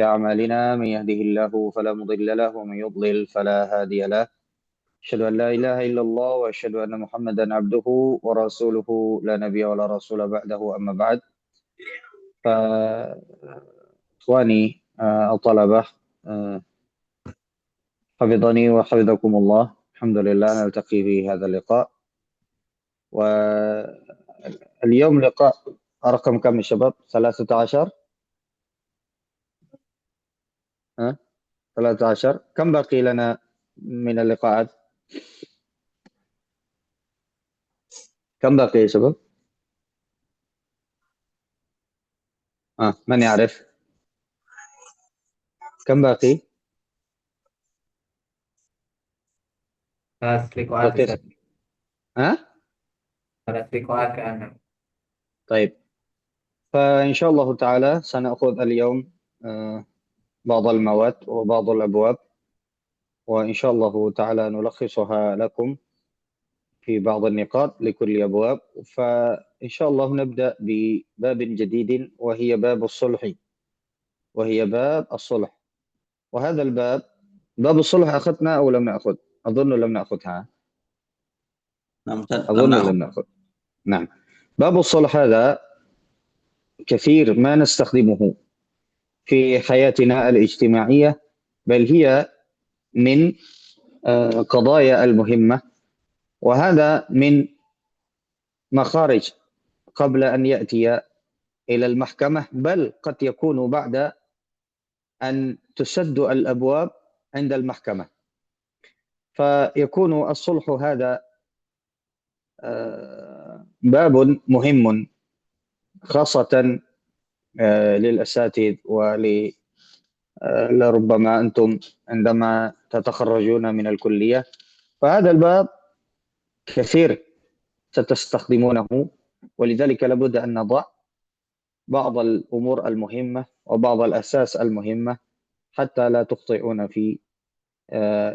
أعمالنا من يهده الله فلا مضل له ومن يضلل فلا هادي له أشهد أن لا إله إلا الله وأشهد أن محمدا عبده ورسوله لا نبي ولا رسول بعده أما بعد فإخواني الطلبة آه، حفظني وحفظكم الله. الحمد لله نلتقي في هذا اللقاء، واليوم لقاء رقم كم يا شباب؟ 13. 13. كم باقي لنا من اللقاءات؟ كم باقي يا شباب؟ من يعرف كم باقي؟ 3 لقاءات وتس أستاذ. ها 3 لقاءات كأنه. طيب، فإن شاء الله تعالى سنأخذ اليوم آه، بعض المواد وبعض الأبواب، وإن شاء الله تعالى نلخصها لكم في بعض النقاط لكل أبواب. فإن شاء الله نبدأ بباب جديد وهي باب الصلح. وهذا الباب، باب الصلح، أخذنا أو لم نأخذ؟ أظن لم نأخذها. لم أظن نأخذ. لم نأخذ. نعم. باب الصلح هذا كثير ما نستخدمه في حياتنا الاجتماعية، بل هي من قضايا المهمة، وهذا من مخارج قبل أن يأتي إلى المحكمة، بل قد يكون بعد أن تسد الأبواب عند المحكمة. فيكون الصلح هذا باب مهم، خاصة للأساتذة لربما أنتم عندما تتخرجون من الكلية، فهذا الباب كثير ستستخدمونه، ولذلك لابد أن نضع بعض الأمور المهمة وبعض الأساس المهمة حتى لا تخطئون في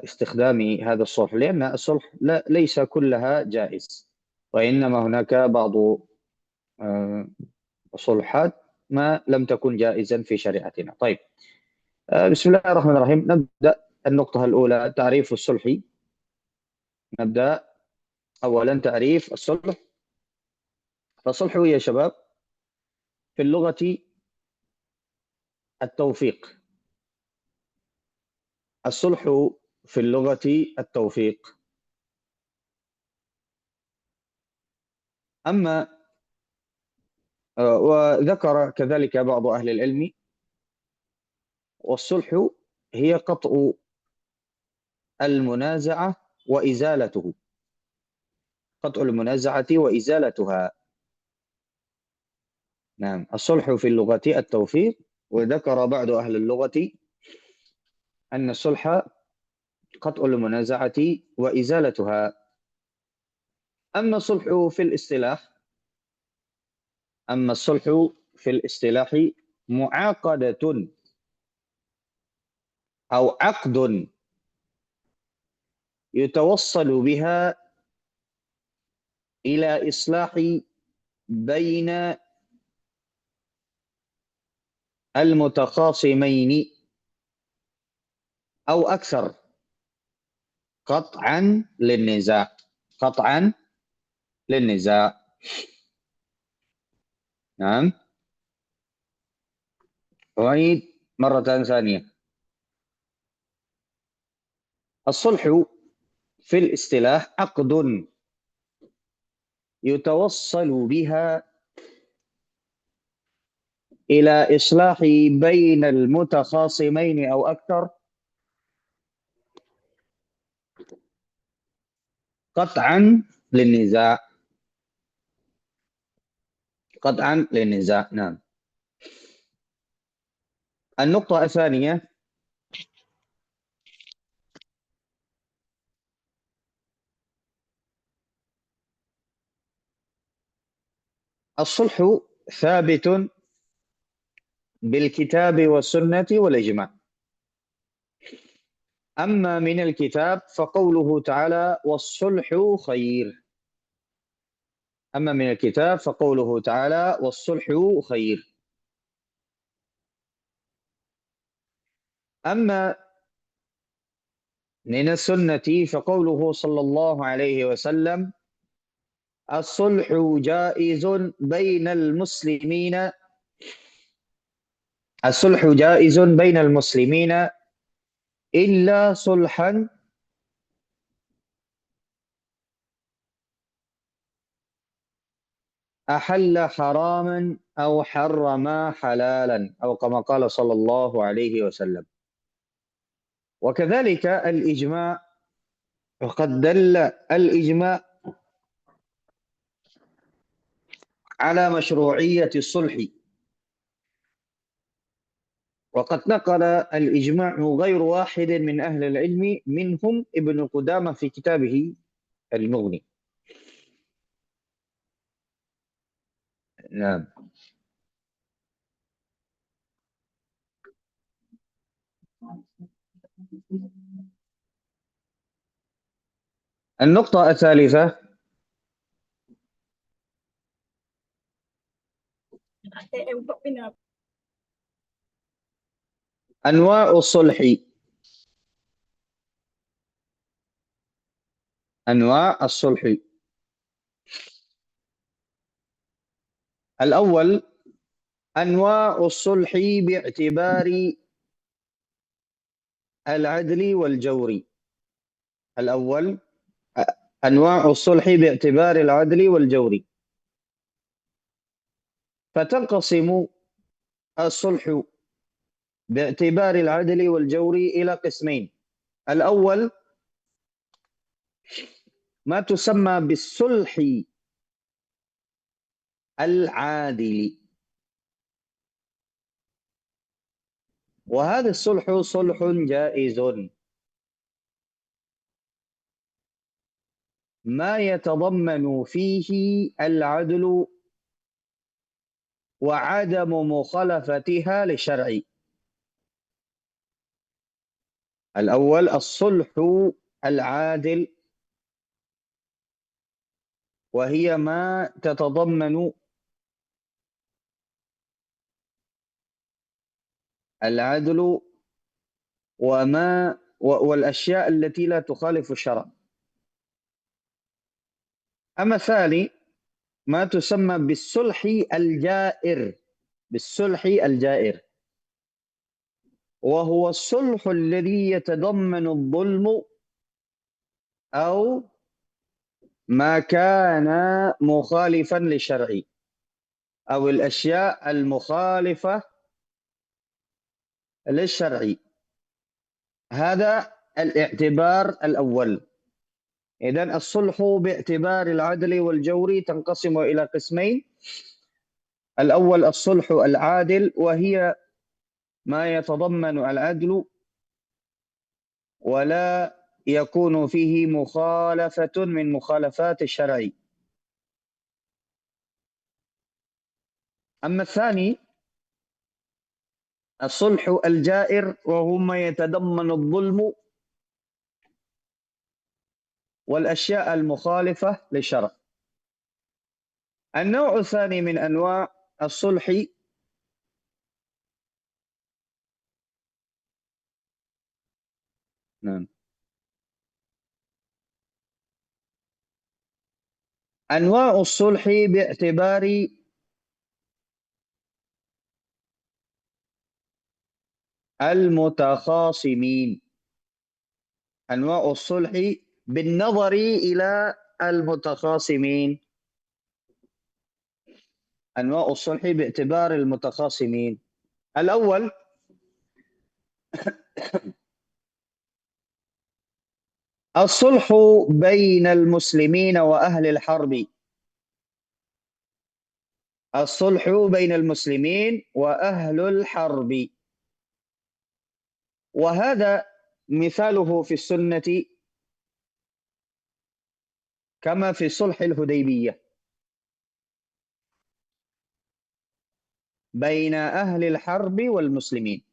استخدام هذا الصلح، لأن الصلح ليس كلها جائز، وإنما هناك بعض صلحات ما لم تكن جائزا في شريعتنا. طيب، بسم الله الرحمن الرحيم. نبدأ النقطة الأولى، تعريف الصلح. نبدأ أولا تعريف الصلح. فالصلح يا شباب في اللغة التوفيق. الصلح في اللغة التوفيق. أما وذكر كذلك بعض أهل العلم، والصلح هي قطع المنازعة وإزالته. قطع المنازعة وإزالتها. نعم، الصلح في اللغة التوفيق. وذكر بعض أهل اللغة أن الصلح قطع المنازعة وإزالتها. أما الصلح في الاصطلاح أما الصلح في الاصطلاح معاقدة أو عقد يتوصل بها إلى إصلاح بين المتخاصمين أو أكثر، قطعا للنزاع. قطعا للنزاع. نعم، أعيد مرة ثانية. الصلح في الاصطلاح عقد يتوصل بها إلى إصلاح بين المتخاصمين أو أكثر، قطعا للنزاع. قطعا للنزاع. نعم. النقطة الثانية، الصلح ثابت بالكتاب والسنة والإجماع. أما من الكتاب فقوله تعالى والصلح خير. أما من الكتاب فقوله تعالى والصلح خير. أما من السنة فقوله صلى الله عليه وسلم: الصلح جائز بين المسلمين، الصلح جائز بين المسلمين إلا صلحا أحل حراما أو حرم حلالا، أو كما قال صلى الله عليه وسلم. وكذلك الإجماع، وقد دل الإجماع على مشروعية الصلح، وقد نقل الإجماع غير واحد من أهل العلم، منهم ابن قدامة في كتابه المغني. نعم. النقطة الثالثة: أنواع الصلح. أنواع الصلح: الأول أنواع الصلح باعتبار العدل والجور. الأول أنواع الصلح باعتبار العدل والجور. فتنقسم الصلح باعتبار العدل والجور إلى قسمين: الأول ما تسمى بالصلح العادل، وهذا الصلح صلح جائز، ما يتضمن فيه العدل وعدم مخالفتها للشرع. الأول الصلح العادل، وهي ما تتضمن العدل والأشياء التي لا تخالف الشرع. أما الثاني ما تسمى بالصلح الجائر، بالصلح الجائر، وهو الصلح الذي يتضمن الظلم أو ما كان مخالفا للشرع، أو الأشياء المخالفة للشرع. هذا الاعتبار الأول. إذن الصلح باعتبار العدل والجور تنقسم إلى قسمين: الأول الصلح العادل، وهي ما يتضمن العدل ولا يكون فيه مخالفة من مخالفات الشرع. أما الثاني الصلح الجائر، وهو ما يتضمن الظلم والأشياء المخالفة للشرع. النوع الثاني من أنواع الصلح نعم أنواع الصلح باعتبار المتخاصمين. أنواع الصلح بالنظر إلى المتخاصمين. أنواع الصلح باعتبار المتخاصمين: الأول الصلح بين المسلمين وأهل الحرب. الصلح بين المسلمين وأهل الحرب، وهذا مثاله في السنة كما في صلح الحديبية بين أهل الحرب والمسلمين.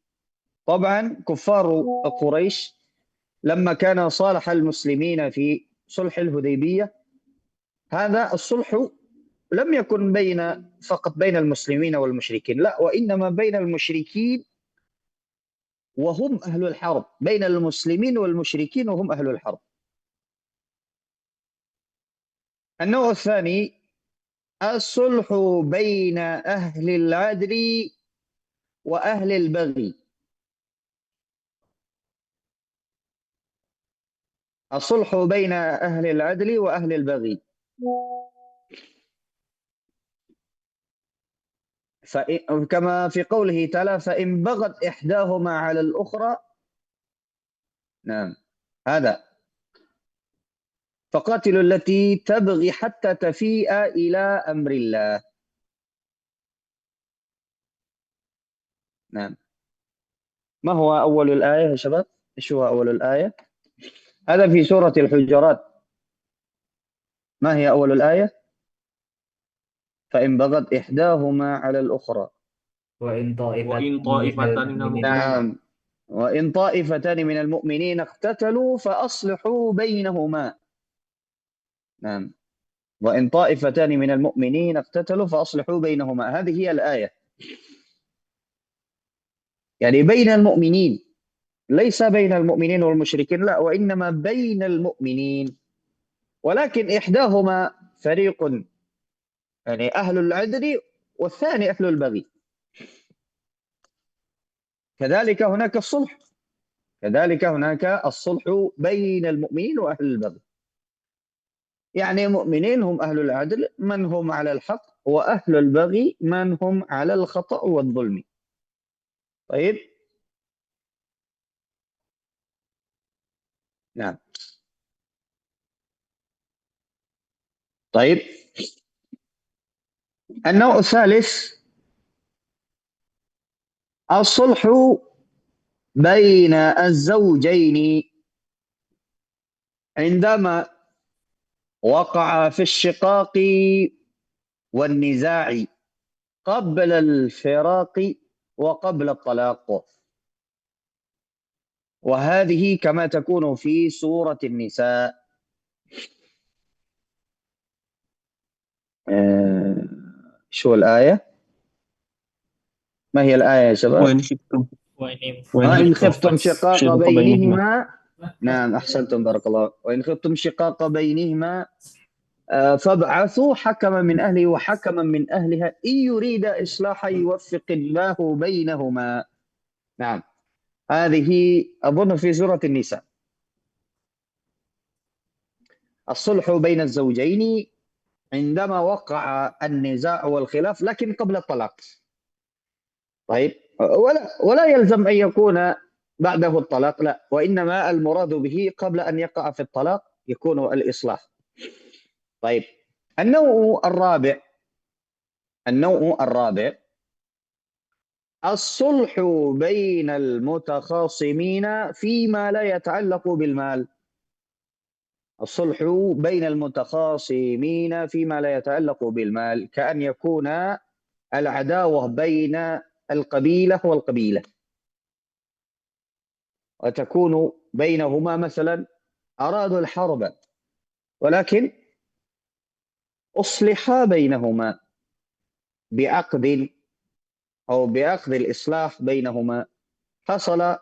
طبعا كفار قريش لما كان صالح المسلمين في صلح الحديبية، هذا الصلح لم يكن فقط بين المسلمين والمشركين، لا، وإنما بين المشركين وهم أهل الحرب، بين المسلمين والمشركين وهم أهل الحرب. النوع الثاني الصلح بين أهل العدل وأهل البغي. الصلح بين أهل العدل وأهل البغي. كما في قوله تعالى: فإن بغت إحداهما على الأخرى. نعم، هذا فقاتلوا التي تبغي حتى تفيء إلى أمر الله. نعم. ما هو أول الآية يا شباب؟ إيش هو أول الآية؟ هذا في سورة الحجرات. ما هي أول الآية؟ فإن بغت إحداهما على الأخرى. وإن وإن طائفتان من طائفتان من المؤمنين المؤمنين نعم. وإن طائفتان من المؤمنين اقتتلوا فأصلحوا بينهما. نعم. وإن طائفتان من المؤمنين اقتتلوا فأصلحوا بينهما، هذه هي الآية. يعني بين المؤمنين، ليس بين المؤمنين والمشركين، لا، وإنما بين المؤمنين. ولكن إحداهما فريق، يعني أهل العدل، والثاني أهل البغي. كذلك هناك الصلح، كذلك هناك الصلح بين المؤمنين وأهل البغي. يعني المؤمنين هم أهل العدل من هم على الحق، وأهل البغي من هم على الخطأ والظلم. طيب. نعم. طيب. النوع الثالث الصلح بين الزوجين عندما وقع في الشقاق والنزاع قبل الفراق وقبل الطلاق. وهذه كما تكون في سورة النساء. شو الآية؟ ما هي الآية يا شباب؟ وإن خفتم وإن خفتم شقاق شقاق بينهما. بينهما. نعم، أحسنتم، بارك الله. وإن خفتم شقاق بينهما فابعثوا حكما من أهله وحكما من أهلها إن يريد إصلاحا يوفق الله بينهما. نعم، هذه أظن في سورة النساء. الصلح بين الزوجين عندما وقع النزاع والخلاف لكن قبل الطلاق. طيب. ولا يلزم أن يكون بعده الطلاق، لا، وإنما المراد به قبل أن يقع في الطلاق يكون الإصلاح. طيب. النوع الرابع الصلح بين المتخاصمين فيما لا يتعلق بالمال. الصلح بين المتخاصمين فيما لا يتعلق بالمال، كأن يكون العداوة بين القبيلة والقبيلة، وتكون بينهما مثلا أرادوا الحرب ولكن أصلحا بينهما بعقد أو بعقد الإصلاح بينهما. حصل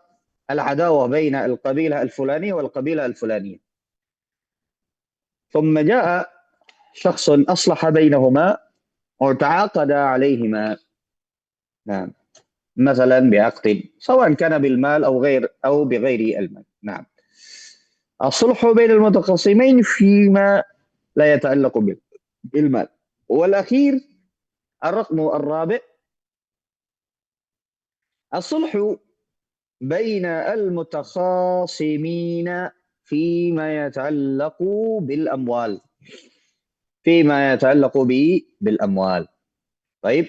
العداوة بين القبيلة الفلانية والقبيلة الفلانية، ثم جاء شخص أصلح بينهما وتعاقد عليهما. نعم. مثلا بعقد سواء كان بالمال أو بغير المال. نعم. الصلح بين المتخاصمين فيما لا يتعلق بالمال. والأخير الرقم الرابع الصلح بين المتخاصمين فيما يتعلق بالأموال. بالأموال. طيب.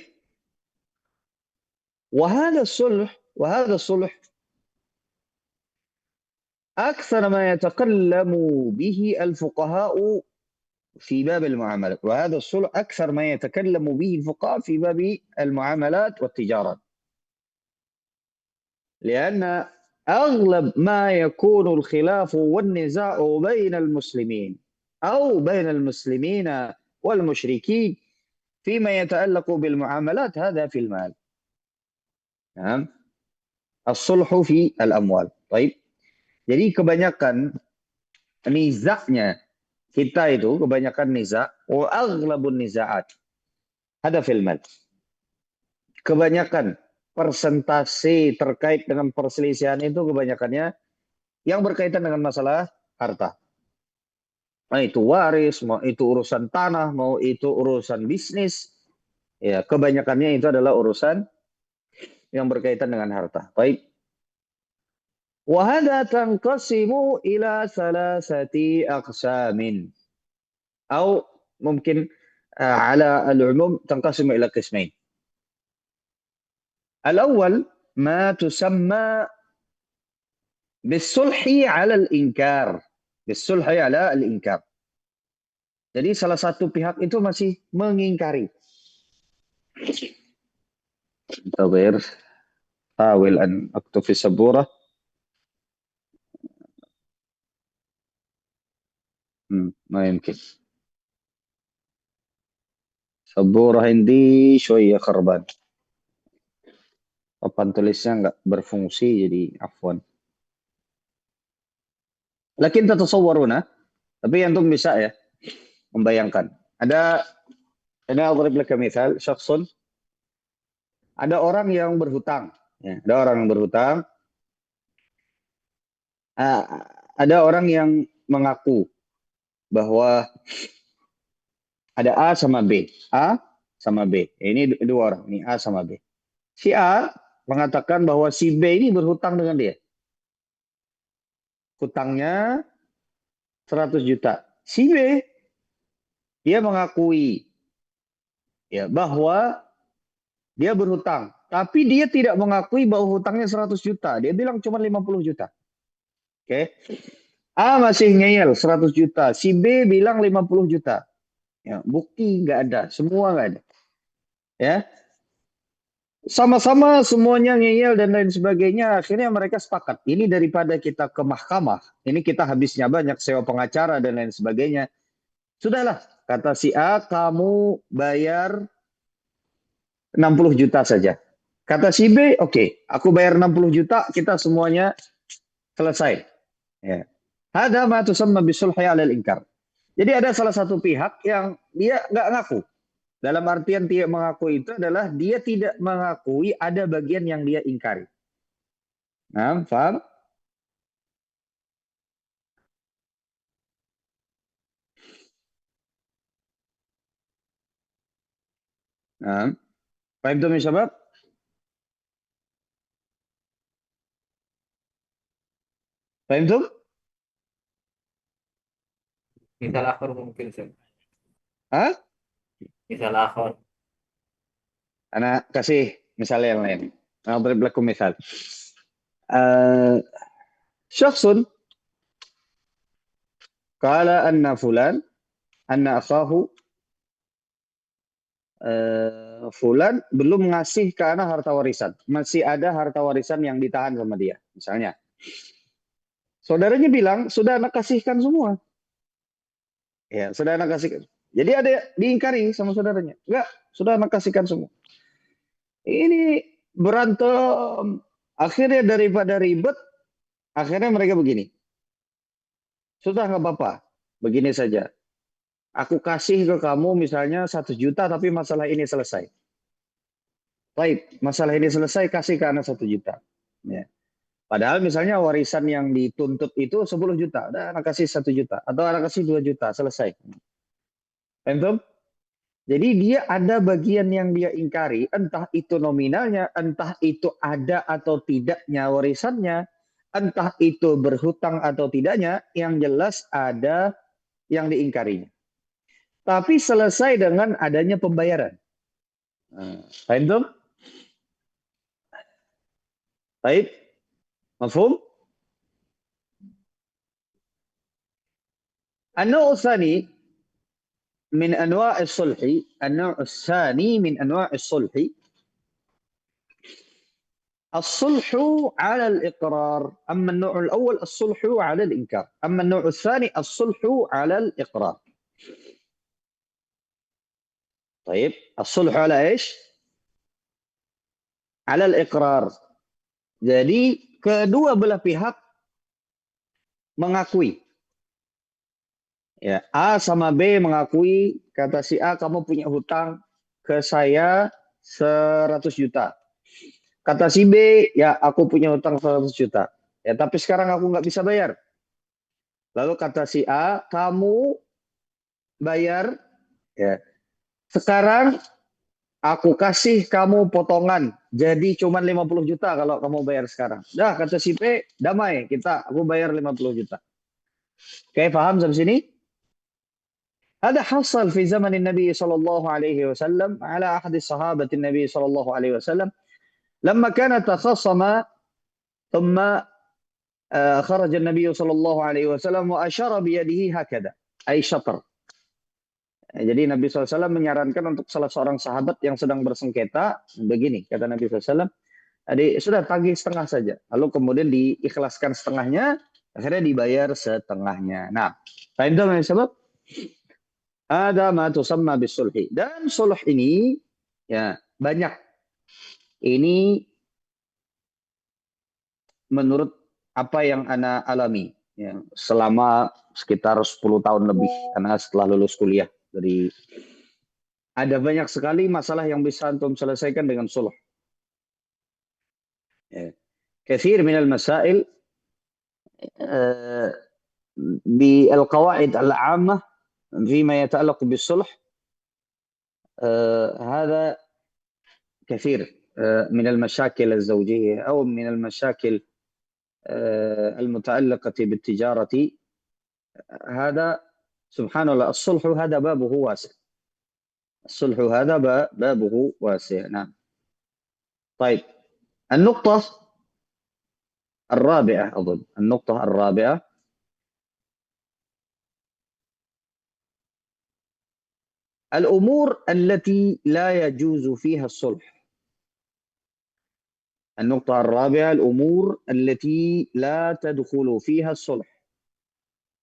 وهذا الصلح أكثر ما يتكلم به الفقهاء في باب المعاملات، وهذا الصلح أكثر ما يتكلم به الفقهاء في باب المعاملات والتجارات، لأن أغلب ما يكون الخلاف والنزاع بين المسلمين أو بين المسلمين والمشركين فيما يتعلق بالمعاملات هذا في المال. نعم. As-sulhu fi al-amwal. Baik. Jadi kebanyakan nizaknya kita itu kebanyakan nizak wa aghlabun nizaat ada fil mal. Kebanyakan persentase terkait dengan perselisihan itu kebanyakannya yang berkaitan dengan masalah harta. Mau itu waris, mau itu urusan tanah, mau itu urusan bisnis. Ya, kebanyakannya itu adalah urusan yang berkaitan dengan harta. Baik. وهذا تنقسم إلى ثلاثة أقسام أو ممكن على العموم تنقسم إلى قسمين. الأول ما تسمى بالصلح على الإنكار. بالصلح على الإنكار. Jadi salah satu pihak itu masih mengingkari. انتظر حاول أن أكتب في السبورة. ما يمكن. سبورة عندي شوية خربان. Papan tulisnya nggak berfungsi, jadi afwan. Lakin tatasawwaruna, tapi antum bisa ya membayangkan. Ini adrib laka misal, syakhsun, ada orang yang berhutang. Ya, ada orang yang berhutang. Ada orang yang mengaku bahwa ada A sama B. A sama B. Ini dua orang. Ini A sama B. Si A mengatakan bahwa si B ini berhutang dengan dia. Hutangnya 100 juta. Si B, dia mengakui ya bahwa dia berhutang. Tapi dia tidak mengakui bahwa hutangnya 100 juta. Dia bilang cuma 50 juta. Oke. A masih ngeyel 100 juta. Si B bilang 50 juta. Ya, bukti nggak ada. Semua nggak ada. Ya. Sama-sama semuanya ngeyel dan lain sebagainya. Akhirnya mereka sepakat. Ini daripada kita ke mahkamah. Ini kita habisnya banyak sewa pengacara dan lain sebagainya. Sudahlah. Kata si A, kamu bayar 60 juta saja. Kata si B, oke, aku bayar 60 juta, kita semuanya selesai. Ya. Hada ma tusamma bisulhi 'alal inkar. Jadi ada salah satu pihak yang dia nggak ngaku. Dalam artian tidak mengaku itu adalah dia tidak mengakui ada bagian yang dia ingkari. Nah, paham? Nah, paham itu Syabab? Paham itu? Misal akhir mungkin sih. Hah? Misal akhir. Anak kasih misalnya yang lain. Nah, berlaku misal. Syakhsun qala anna fulan anna akhahu fulan belum ngasih ke anak harta warisan. Masih ada harta warisan yang ditahan sama dia. Misalnya. Saudaranya bilang, sudah anak kasihkan semua. Ya, sudah anak kasihkan. Jadi ada diingkari sama saudaranya. Enggak, sudah anak kasihkan semua. Ini berantem. Akhirnya daripada ribet, akhirnya mereka begini. Sudah nggak apa-apa. Begini saja. Aku kasih ke kamu misalnya 1 juta, tapi masalah ini selesai. Baik, masalah ini selesai, kasih ke anak 1 juta. Ya. Padahal misalnya warisan yang dituntut itu 10 juta. Udah anak kasih 1 juta. Atau anak kasih 2 juta, selesai. Entum? Jadi dia ada bagian yang dia ingkari, entah itu nominalnya, entah itu ada atau tidaknya warisannya, entah itu berhutang atau tidaknya, yang jelas ada yang diingkarinya. Tapi selesai dengan adanya pembayaran. Paham tuh? Baik. Mafhum? النوع الثاني من أنواع الصلح النوع الثاني من أنواع الصلح الصلح على الإقرار. أما النوع الأول الصلح على الإنكار. أما النوع الثاني الصلح على الإقرار. طيب الصلح على إيش؟ على الإقرار. Jadi kedua belah pihak mengakui. Ya, A sama B mengakui, kata si A, kamu punya hutang ke saya 100 juta. Kata si B, ya aku punya hutang 100 juta. Ya, tapi sekarang aku nggak bisa bayar. Lalu kata si A, kamu bayar. Ya, sekarang aku kasih kamu potongan. Jadi cuma 50 juta kalau kamu bayar sekarang. Dah, kata si B, damai. Aku bayar 50 juta. Oke, paham sampai sini? هذا حصل في زمن النبي صلى الله عليه وسلم على أحد الصحابة النبي صلى الله عليه وسلم لما كان تخاصم ثم خرج النبي صلى الله عليه وسلم وأشار بيده هكذا أي شطر. Jadi Nabi SAW menyarankan untuk salah seorang sahabat yang sedang bersengketa, begini, kata Nabi SAW, adik, sudah tagih setengah saja. Lalu kemudian diikhlaskan setengahnya, akhirnya dibayar setengahnya. Nah, faham sebab? Ada ma tusamma bisulhi. Dan sulh ini ya banyak. Ini menurut apa yang ana alami ya, selama sekitar 10 tahun lebih karena setelah lulus kuliah dari ada banyak sekali masalah yang bisa antum selesaikan dengan sulh. Ya. Kathir min al-masail بالقواعد العامة فيما يتعلق بالصلح هذا كثير من المشاكل الزوجية أو من المشاكل المتعلقة بالتجارة. هذا سبحان الله الصلح هذا بابه واسع. الصلح هذا بابه واسع. نعم. طيب النقطة الرابعة أظن النقطة الرابعة الأمور التي لا يجوز فيها الصلح. النقطة الرابعة الأمور التي لا تدخل فيها الصلح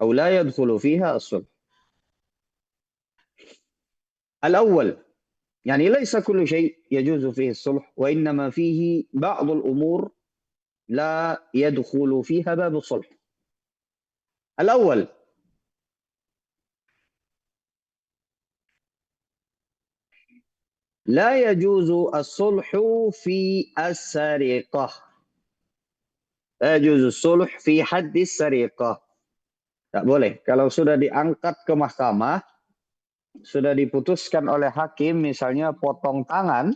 أو لا يدخل فيها الصلح. الأول يعني ليس كل شيء يجوز فيه الصلح وإنما فيه بعض الأمور لا يدخل فيها باب الصلح. الأول لا يجوز الصلح في السرقة. لا يجوز الصلح في حد السرقة. Tak boleh. Kalau sudah diangkat ke mahkamah, sudah diputuskan oleh hakim, misalnya potong tangan,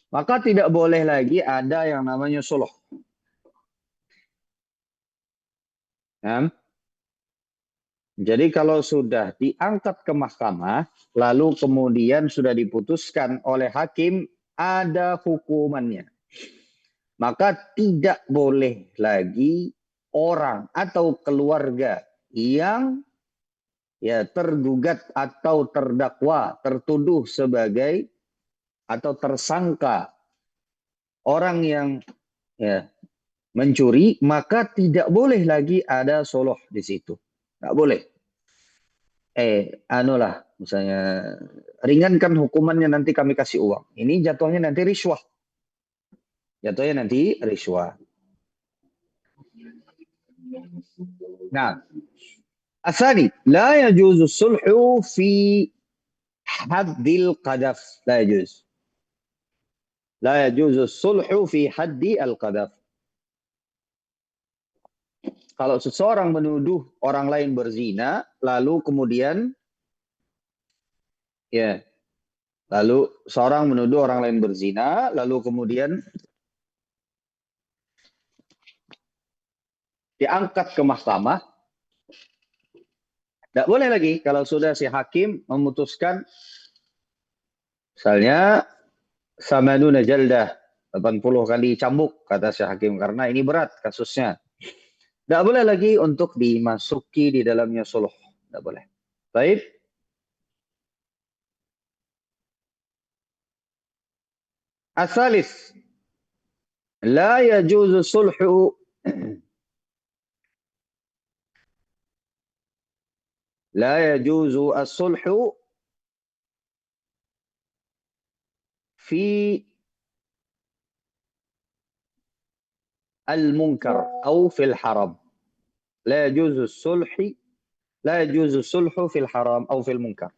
maka tidak boleh lagi ada yang namanya sulh. Ya. Jadi kalau sudah diangkat ke mahkamah, lalu kemudian sudah diputuskan oleh hakim, ada hukumannya. Maka tidak boleh lagi orang atau keluarga yang ya tergugat atau terdakwa, tertuduh sebagai atau tersangka orang yang ya mencuri, maka tidak boleh lagi ada sulh di situ. Nggak boleh. Anulah, misalnya ringankan hukumannya nanti kami kasih uang. Ini jatuhnya nanti riswah. Jatuhnya nanti riswah. Nah, الثاني لا يجوز الصلح في حد القذف. لا يجوز. لا يجوز الصلح في حد القذف. Kalau seseorang menuduh orang lain berzina, lalu kemudian ya, lalu seorang menuduh orang lain berzina, lalu kemudian diangkat ke mahkamah, tidak boleh lagi kalau sudah si hakim memutuskan misalnya samanuna jaldah 80 kali cambuk kata si hakim karena ini berat kasusnya. Tidak boleh lagi untuk dimasuki di dalamnya sulh. Tidak boleh. Baik. الثالث لا يجوز الصلح لا يجوز الصلح في المنكر أو في الحرام. لا يجوز الصلح في الحرام أو في المنكر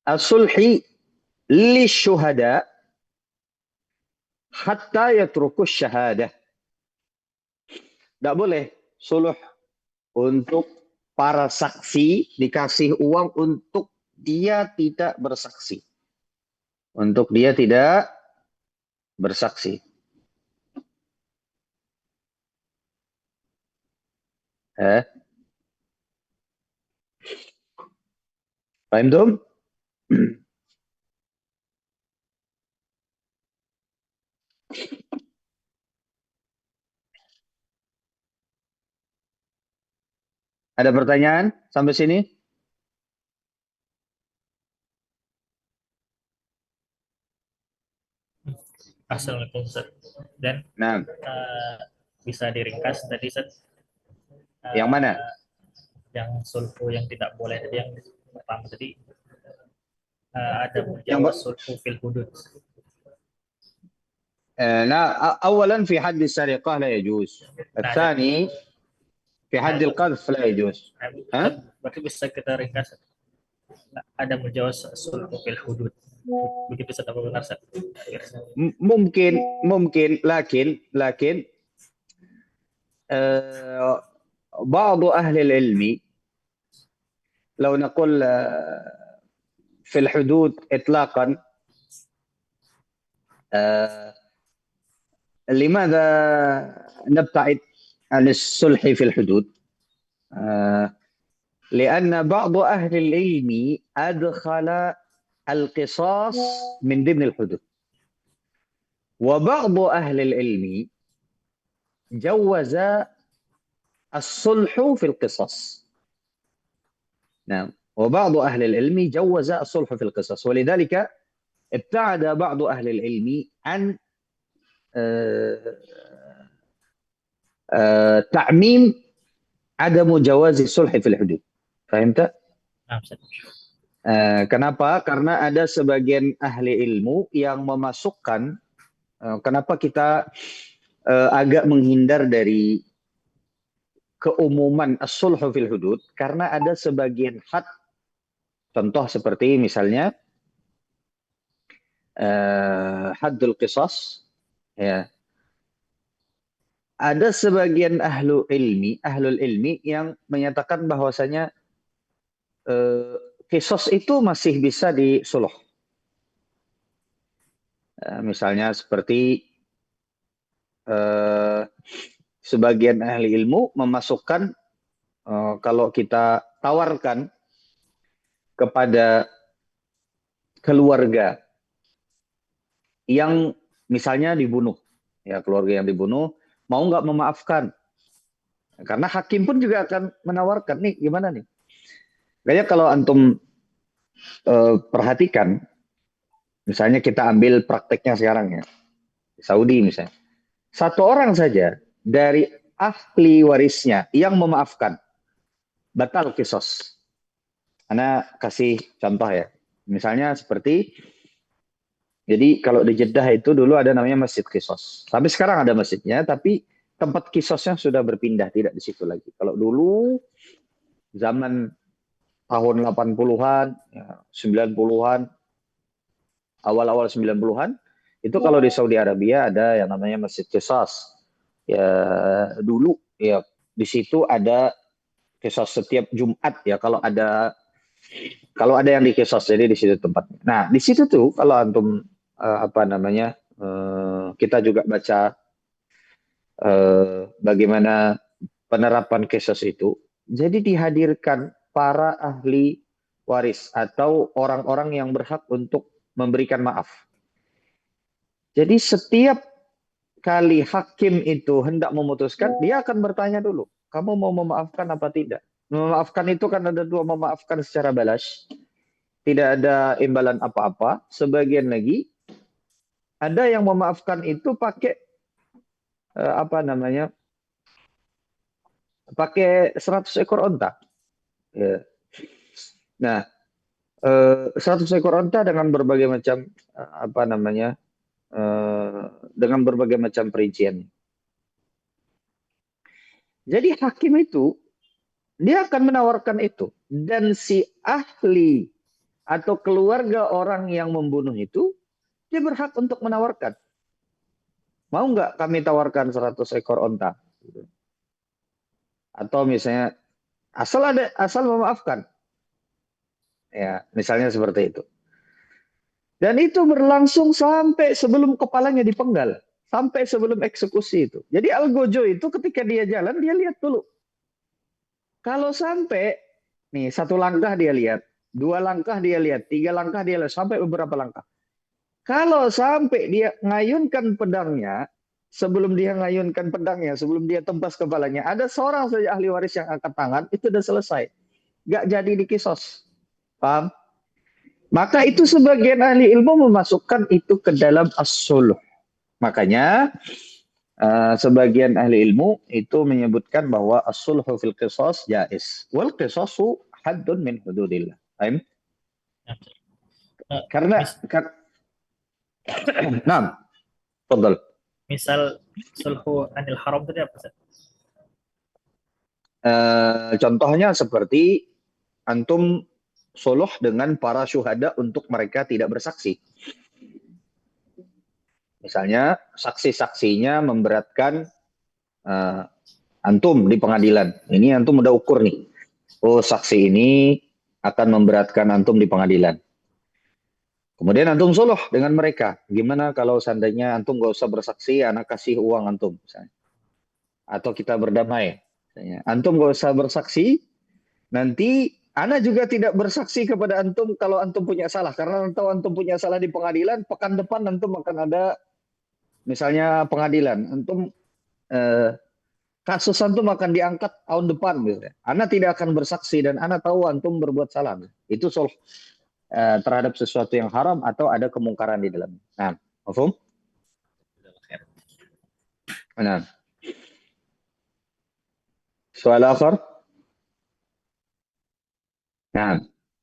كالصلح للشهداء حتى يتركوا الشهادة. Tidak boleh suluh untuk para saksi, dikasih uang untuk dia tidak bersaksi. Untuk dia tidak bersaksi. Paham tuh? Ada pertanyaan sampai sini? Assalamualaikum Ustaz. Dan Nah, bisa diringkas tadi Ustaz? yang mana? Yang sulhu yang tidak boleh tadi, yang pertama tadi ada Yang mujawaz sulhu fil hudud. أولا في حد السرقة لا يجوز. الثاني في حد القذف لا يجوز. Berarti bisa kita ringkas. Ada mujawaz sulhu fil hudud. Begitu Ustaz, apa benar Ustaz? ممكن لكن بعض أهل العلم لو نقول في الحدود إطلاقا لماذا نبتعد عن الصلح في الحدود؟ لأن بعض أهل العلم أدخل القصاص من ضمن الحدود، وبعض أهل العلم جوز الصلح في القصاص. نعم، وبعض أهل العلم جوز الصلح في القصاص، ولذلك ابتعد بعض أهل العلم عن تعميم عدم جواز الصلح في الحدود. Fahimta? Kenapa? Karena ada sebagian ahli ilmu yang memasukkan, kenapa kita agak menghindar dari keumuman as-sulhu fil hudud, karena ada sebagian had, contoh seperti misalnya haddul qisas, ya. Ada sebagian ahlul ilmi yang menyatakan bahwasanya qisas itu masih bisa disuluh. Misalnya seperti sebagian ahli ilmu memasukkan kalau kita tawarkan kepada keluarga yang misalnya dibunuh, ya, keluarga yang dibunuh mau nggak memaafkan, karena hakim pun juga akan menawarkan, nih gimana nih. Kayaknya kalau antum perhatikan, misalnya kita ambil prakteknya sekarang ya, di Saudi misalnya, satu orang saja dari ahli warisnya yang memaafkan, batal qisas. Ana kasih contoh ya, misalnya seperti, jadi kalau di Jeddah itu dulu ada namanya Masjid Qisas. Tapi sekarang ada masjidnya, tapi tempat qisasnya sudah berpindah, tidak di situ lagi. Kalau dulu zaman tahun 80-an, 90-an, awal-awal 90-an, itu kalau di Saudi Arabia ada yang namanya Masjid Qisas. Ya, dulu ya di situ ada qisas setiap Jumat ya, kalau ada yang diqisas, jadi di situ tempatnya. Nah, di situ tuh kalau antum kita juga baca bagaimana penerapan qisas itu. Jadi dihadirkan para ahli waris atau orang-orang yang berhak untuk memberikan maaf. Jadi setiap kali hakim itu hendak memutuskan, dia akan bertanya dulu, kamu mau memaafkan apa tidak? Memaafkan itu kan ada dua, memaafkan secara balas, tidak ada imbalan apa-apa. Sebagian lagi ada yang memaafkan itu pakai pakai 100 ekor onta. Ya. Nah, 100 ekor onta dengan berbagai macam dengan berbagai macam perincian. Jadi hakim itu dia akan menawarkan itu, dan si ahli atau keluarga orang yang membunuh itu dia berhak untuk menawarkan. Mau nggak kami tawarkan 100 ekor onta? Atau misalnya asal memaafkan. Ya, misalnya seperti itu. Dan itu berlangsung sampai sebelum kepalanya dipenggal, sampai sebelum eksekusi itu. Jadi Algojo itu ketika dia jalan dia lihat dulu. Kalau sampai nih 1 langkah dia lihat, 2 langkah dia lihat, 3 langkah dia lihat, sampai beberapa langkah. Kalau sampai dia ngayunkan pedangnya, sebelum dia ngayunkan pedangnya, sebelum dia tebas kepalanya, ada seorang saja ahli waris yang angkat tangan, itu udah selesai. Nggak jadi dikisos. Paham? Maka itu sebagian ahli ilmu memasukkan itu ke dalam as-sulh. Makanya sebagian ahli ilmu itu menyebutkan bahwa as-sulhu fil qisas jaiz. Wal qisasu haddun min hududillah. Paham? Karena nah, tafadhal. Misal sulhu anil haram tadi apa, Ustaz? Contohnya seperti antum suluh dengan para syuhada untuk mereka tidak bersaksi. Misalnya saksi-saksinya memberatkan antum di pengadilan. Ini antum udah ukur nih. Oh, saksi ini akan memberatkan antum di pengadilan. Kemudian antum suluh dengan mereka. Gimana kalau seandainya antum gak usah bersaksi, anak kasih uang antum misalnya. Atau kita berdamai. Misalnya. Antum gak usah bersaksi, nanti ana juga tidak bersaksi kepada antum kalau antum punya salah. Karena tahu antum punya salah di pengadilan, pekan depan antum akan ada misalnya pengadilan. Antum kasus antum akan diangkat tahun depan. Misalnya. Ana tidak akan bersaksi dan ana tahu antum berbuat salah. Itu sulh terhadap sesuatu yang haram atau ada kemungkaran di dalamnya. Nah, mafhum? Nah. Soal akhar? نعم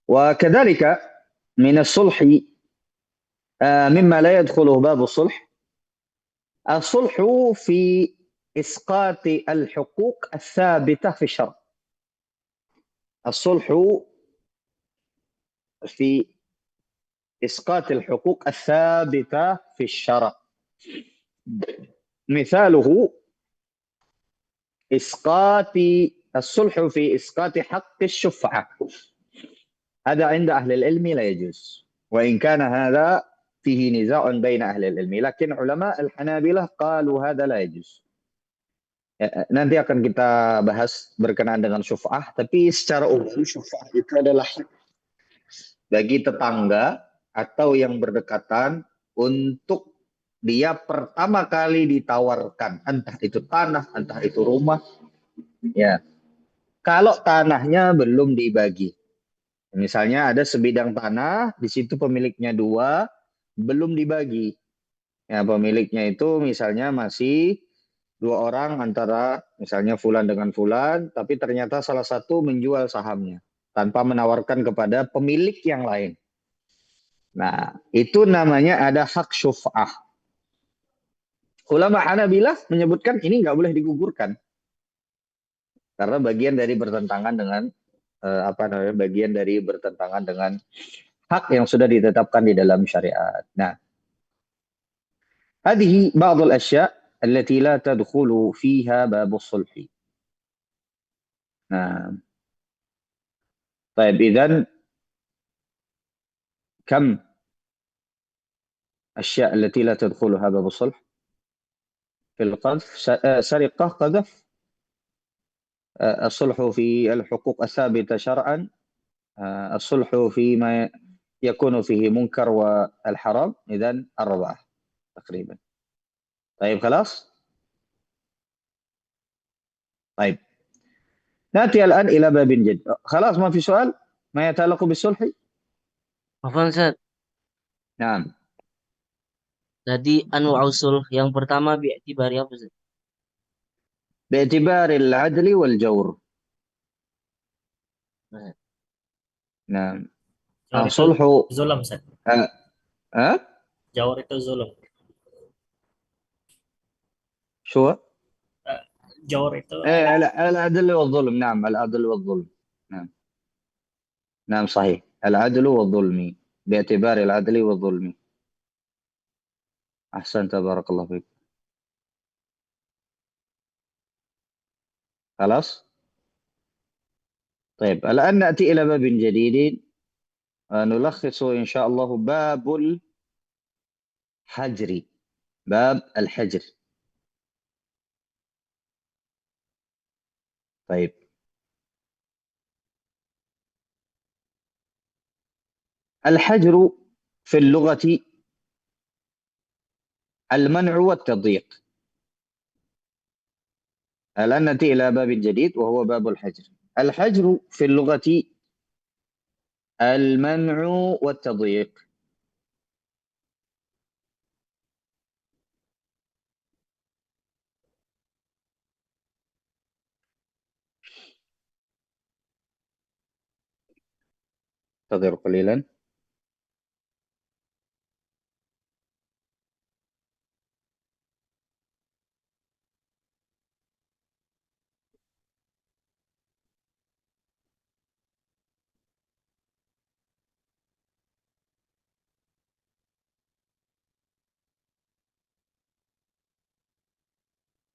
وكذلك من الصلح مما لا يدخله باب الصلح في إسقاط الحقوق الثابتة في الشرع. الصلح في إسقاط الحقوق الثابتة في الشرع مثاله الصلح في إسقاط حق الشفعة. هذا عند أهل العلم لا يجوز وإن كان هذا فيه نزاع بين أهل العلم لكن علماء الحنابلة قالوا هذا لا يجوز. Nanti akan kita bahas berkenaan dengan syuf'ah, tapi secara umum syuf'ah itu adalah bagi tetangga atau yang berdekatan untuk dia pertama kali ditawarkan, entah itu tanah, entah itu rumah. Ya, kalau tanahnya belum dibagi. Misalnya ada sebidang tanah, di situ pemiliknya 2, belum dibagi. Ya, pemiliknya itu misalnya masih 2 orang antara misalnya fulan dengan fulan, tapi ternyata salah satu menjual sahamnya tanpa menawarkan kepada pemilik yang lain. Nah, itu namanya ada hak syuf'ah. Ulama Hanabilah menyebutkan ini nggak boleh digugurkan. Karena bagian dari bertentangan dengan bagian dari bertentangan dengan hak yang sudah ditetapkan di dalam syariat. Nah, هذه بعض الأشياء التي لا تدخل فيها باب الصلح. نعم. طيب إذن كم الأشياء التي لا تدخلها باب الصلح؟ في القذف سرقة قذف الصلح في الحقوق الثابتة شرعا الصلح فيما يكون فيه منكر والحرام إذن 4 تقريبا. طيب خلاص؟ طيب نأتي الآن إلى باب جديد. خلاص ما في سؤال ما يتعلق بالصلح؟ Hafal Ustaz. نعم. Tadi anwa'u sulh yang pertama bi'tibari apa Ustaz? باعتبار العدل والجور. نعم. Jawar itu الصلح zulm, Ustaz. ها Jawar itu zulm. شو هو؟ Jawr itu العدل والظلم. نعم، العدل والظلم. نعم، نعم صحيح، العدل والظلم، باعتبار العدل والظلم. أحسنت، بارك الله فيك. خلاص. طيب، الآن نأتي إلى باب جديد، نلخص إن شاء الله باب الحجر. باب الحجر. طيب، الحجر في اللغة المنع والتضييق. الآن نأتي إلى باب جديد وهو باب الحجر. الحجر في اللغة المنع والتضييق. انتظروا قليلا.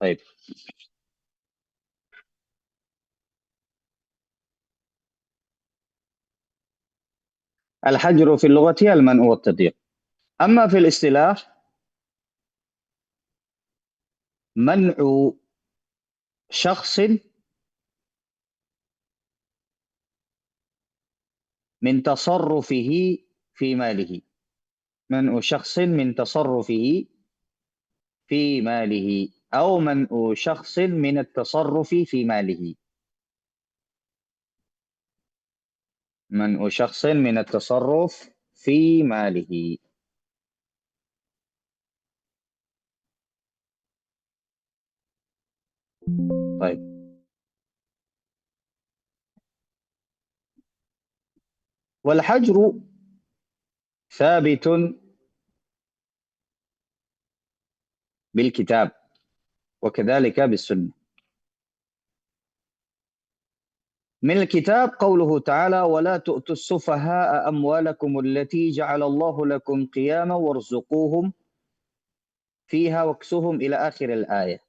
طيب، الحجر في اللغة المنع والتضييق. أما في الاصطلاح، منع شخص من تصرفه في ماله. منع شخص من تصرفه في ماله، أو منع شخص من التصرف في ماله. منع شخص من التصرف في ماله. طيب، والحجر ثابت بالكتاب وكذلك بالسنة. من الكتاب قوله تعالى: ولا تؤتوا السفهاء أموالكم التي جعل الله لكم قياما وارزقوهم فيها واكسوهم إلى آخر الآية.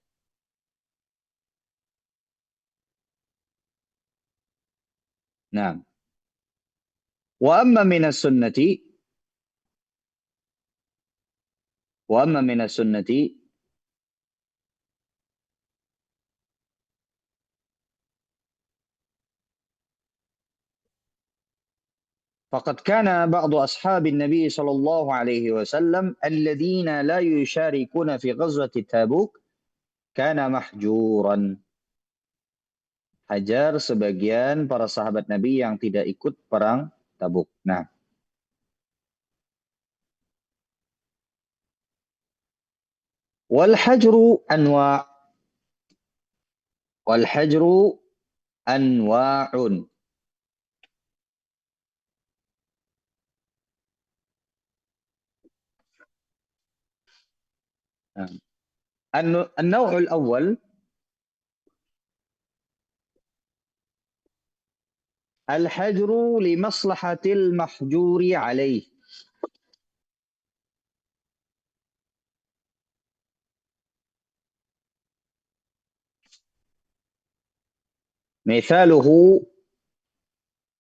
نعم. وأما من السنة وأما من السنة فقد كان بعض أصحاب النبي صلى الله عليه وسلم الذين لا يشاركون في غزوة تبوك كان محجورا. Hajar sebagian para sahabat Nabi yang tidak ikut perang Tabuk. Nah, wal hajru anwa'. Wal hajru anwa'un. النوع الأول الحجر لمصلحة المحجور عليه. مثاله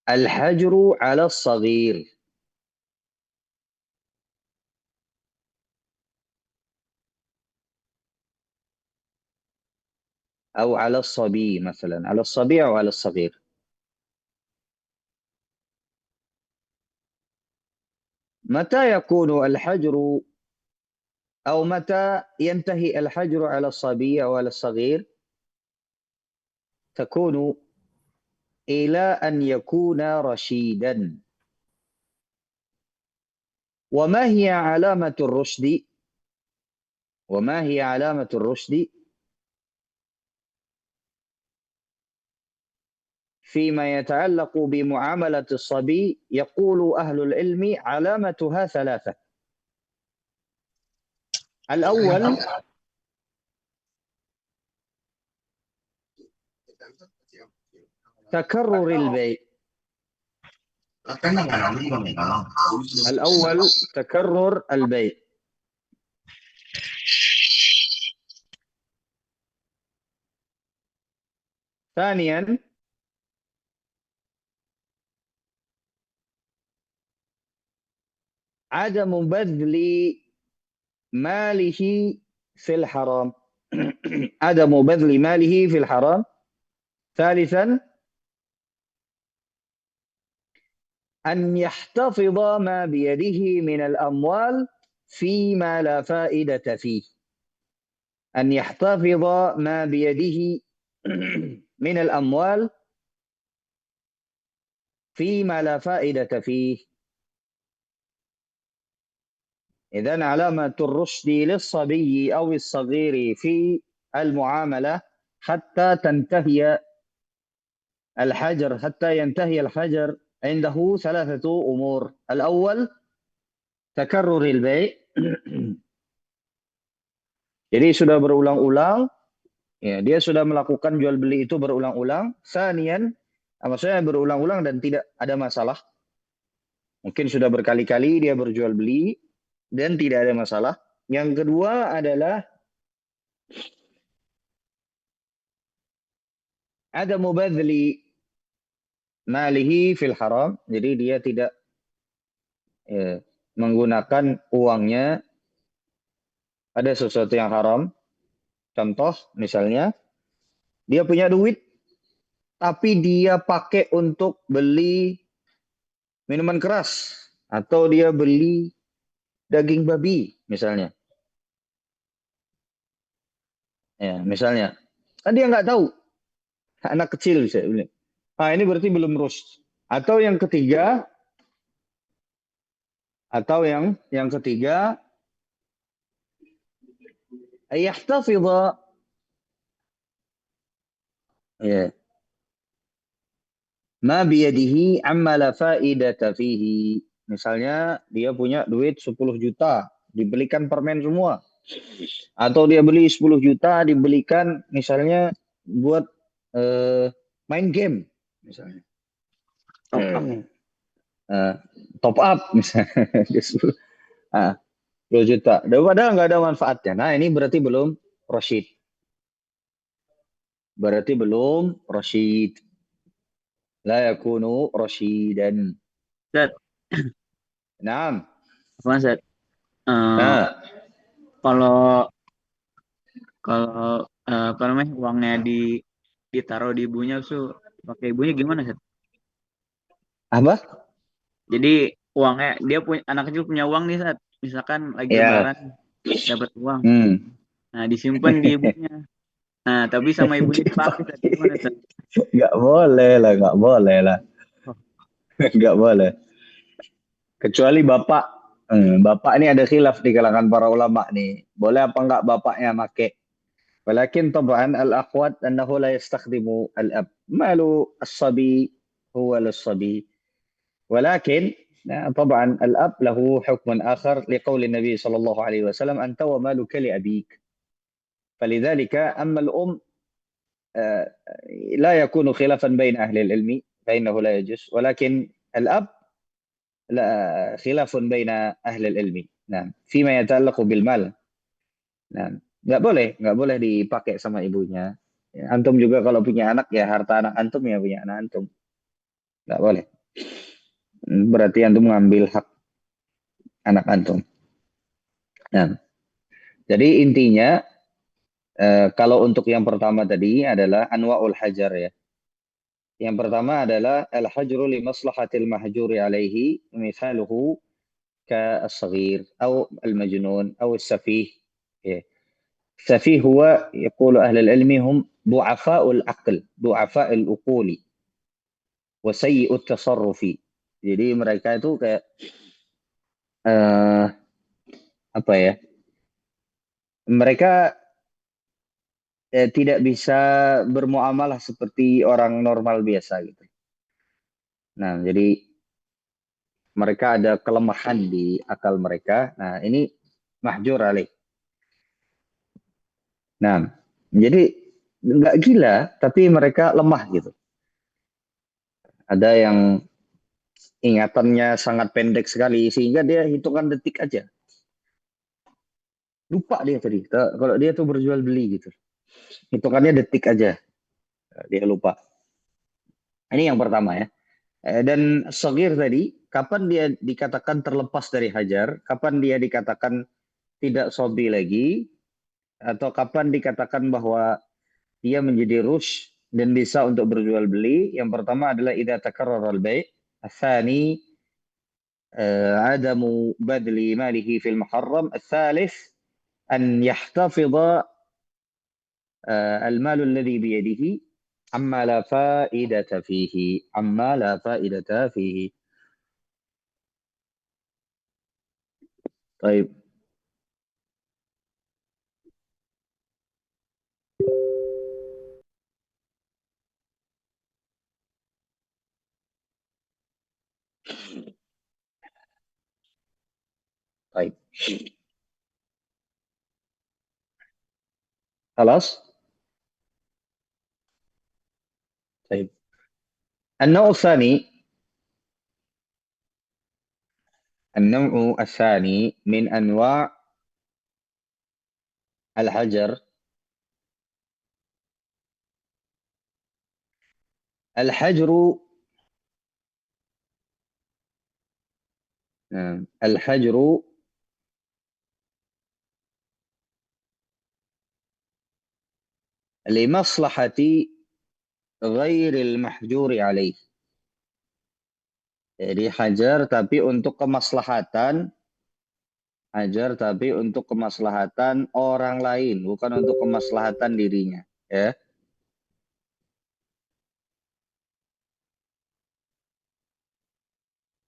الحجر على الصغير أو على الصبي، مثلا على الصبي أو على الصغير. متى يكون الحجر أو متى ينتهي الحجر على الصبي أو على الصغير؟ تكون إلى أن يكون رشيدا. وما هي علامة الرشد؟ وما هي علامة الرشد فيما يتعلق بمعاملة الصبي؟ يقول أهل العلم علامتها ثلاثة. الأول تكرر البيع. الأول تكرر البيع. ثانيا عدم بذل ماله في الحرام. عدم بذل ماله في الحرام. ثالثا أن يحتفظ ما بيده من الأموال فيما لا فائدة فيه. أن يحتفظ ما بيده من الأموال فيما لا فائدة فيه. إذن علامة الرشد للصبي أو الصغير في المعاملة حتى ينتهي الحجر عنده ثلاثة أمور. الأول تكرر البيع. Jadi sudah berulang-ulang, ya, dia sudah melakukan jual beli itu berulang-ulang. Sanian, maksudnya berulang-ulang dan tidak ada masalah. Mungkin sudah berkali-kali dia berjual beli dan tidak ada masalah. Yang kedua adalah ada mubadzli malihi fil haram. Jadi dia tidak menggunakan uangnya pada sesuatu yang haram. Contoh misalnya dia punya duit tapi dia pakai untuk beli minuman keras atau dia beli daging babi misalnya. Ya, misalnya. Kan dia nggak tahu. Anak kecil bisa bilang. Nah, ini berarti belum rushd. Atau yang ketiga yahtafidha, ya, ma biyadihi amma la faidata fihi. Misalnya dia punya duit 10 juta, dibelikan permen semua. Atau dia beli 10 juta, dibelikan misalnya buat main game misalnya. Top up misalnya. 10 juta. Padahal nggak ada manfaatnya. Nah, ini berarti belum rasyid. Berarti belum rasyid. La yakunu rasyidan. Ustaz, Naam. apa Ustaz? Kalau apa namanya uangnya ditaruh di ibunya tuh pakai ibunya gimana Ustaz? Apa? Jadi uangnya dia punya anak kecil punya uang nih Ustaz. Misalkan lagi Ya. lebaran dapat uang. Nah, disimpan di ibunya. Nah, tapi sama ibunya dipakai Ustaz. Gimana Ustaz? Nggak boleh lah. Nggak boleh. Kecuali bapak. Bapak ini ada khilaf di kalangan para ulama nih. Boleh apa enggak bapaknya make? Walakin taban al-aqwat annahu la yastakhdimu al-ab. Malu as-sabi huwa lis-sabi. Walakin طبعا الأب له حكم آخر لقول النبي صلى الله عليه وسلم أنت ومالك لأبيك. فلذلك أما الأم لا يكون خلافا بين أهل العلم فإنه لا يجوز. ولكن الأب لا خلاف بين أهل العلم. Nah, فيما يتعلق بالمال. Nah, nggak boleh dipakai sama ibunya. Ya, antum juga kalau punya anak ya harta anak antum ya punya anak antum. Nggak boleh. Berarti antum mengambil hak anak antum. Nah, jadi intinya kalau untuk yang pertama tadi adalah anwa'ul hajar ya. Yang pertama adalah al-hajru li maslahatil mahjuri alaihi, misaluhu كالصغير أو المجنون أو السفيه. السفيه هو يقول أهل العلم هم ضعفاء العقل ضعفاء العقول وسيء التصرف. Jadi mereka itu kayak apa ya? Mereka tidak bisa bermuamalah seperti orang normal biasa gitu. Nah, jadi mereka ada kelemahan di akal mereka. Nah, ini mahjur alaih. Nah, jadi nggak gila, tapi mereka lemah gitu. Ada yang ingatannya sangat pendek sekali, sehingga dia hitungan detik aja. Lupa dia tadi, kalau dia tuh berjual beli gitu. Hitungannya detik aja, dia lupa. Ini yang pertama ya. Dan shagir tadi, kapan dia dikatakan terlepas dari hajar, kapan dia dikatakan tidak sobi lagi, atau kapan dikatakan bahwa dia menjadi rush dan bisa untuk berjual beli. Yang pertama adalah idza takarrara al-bai', الثاني عدم بذل ماله في المحرم، الثالث أن يحتفظ المال الذي بيده عما لا فائدة فيه، عما لا فائدة فيه. طيب طيب خلاص. طيب النوع الثاني، النوع الثاني من أنواع الحجر، الحجر الحجر لمصلحة غير المحجور عليه. Jadi hajar tapi untuk kemaslahatan, hajar tapi untuk kemaslahatan orang lain, bukan untuk kemaslahatan dirinya, ya.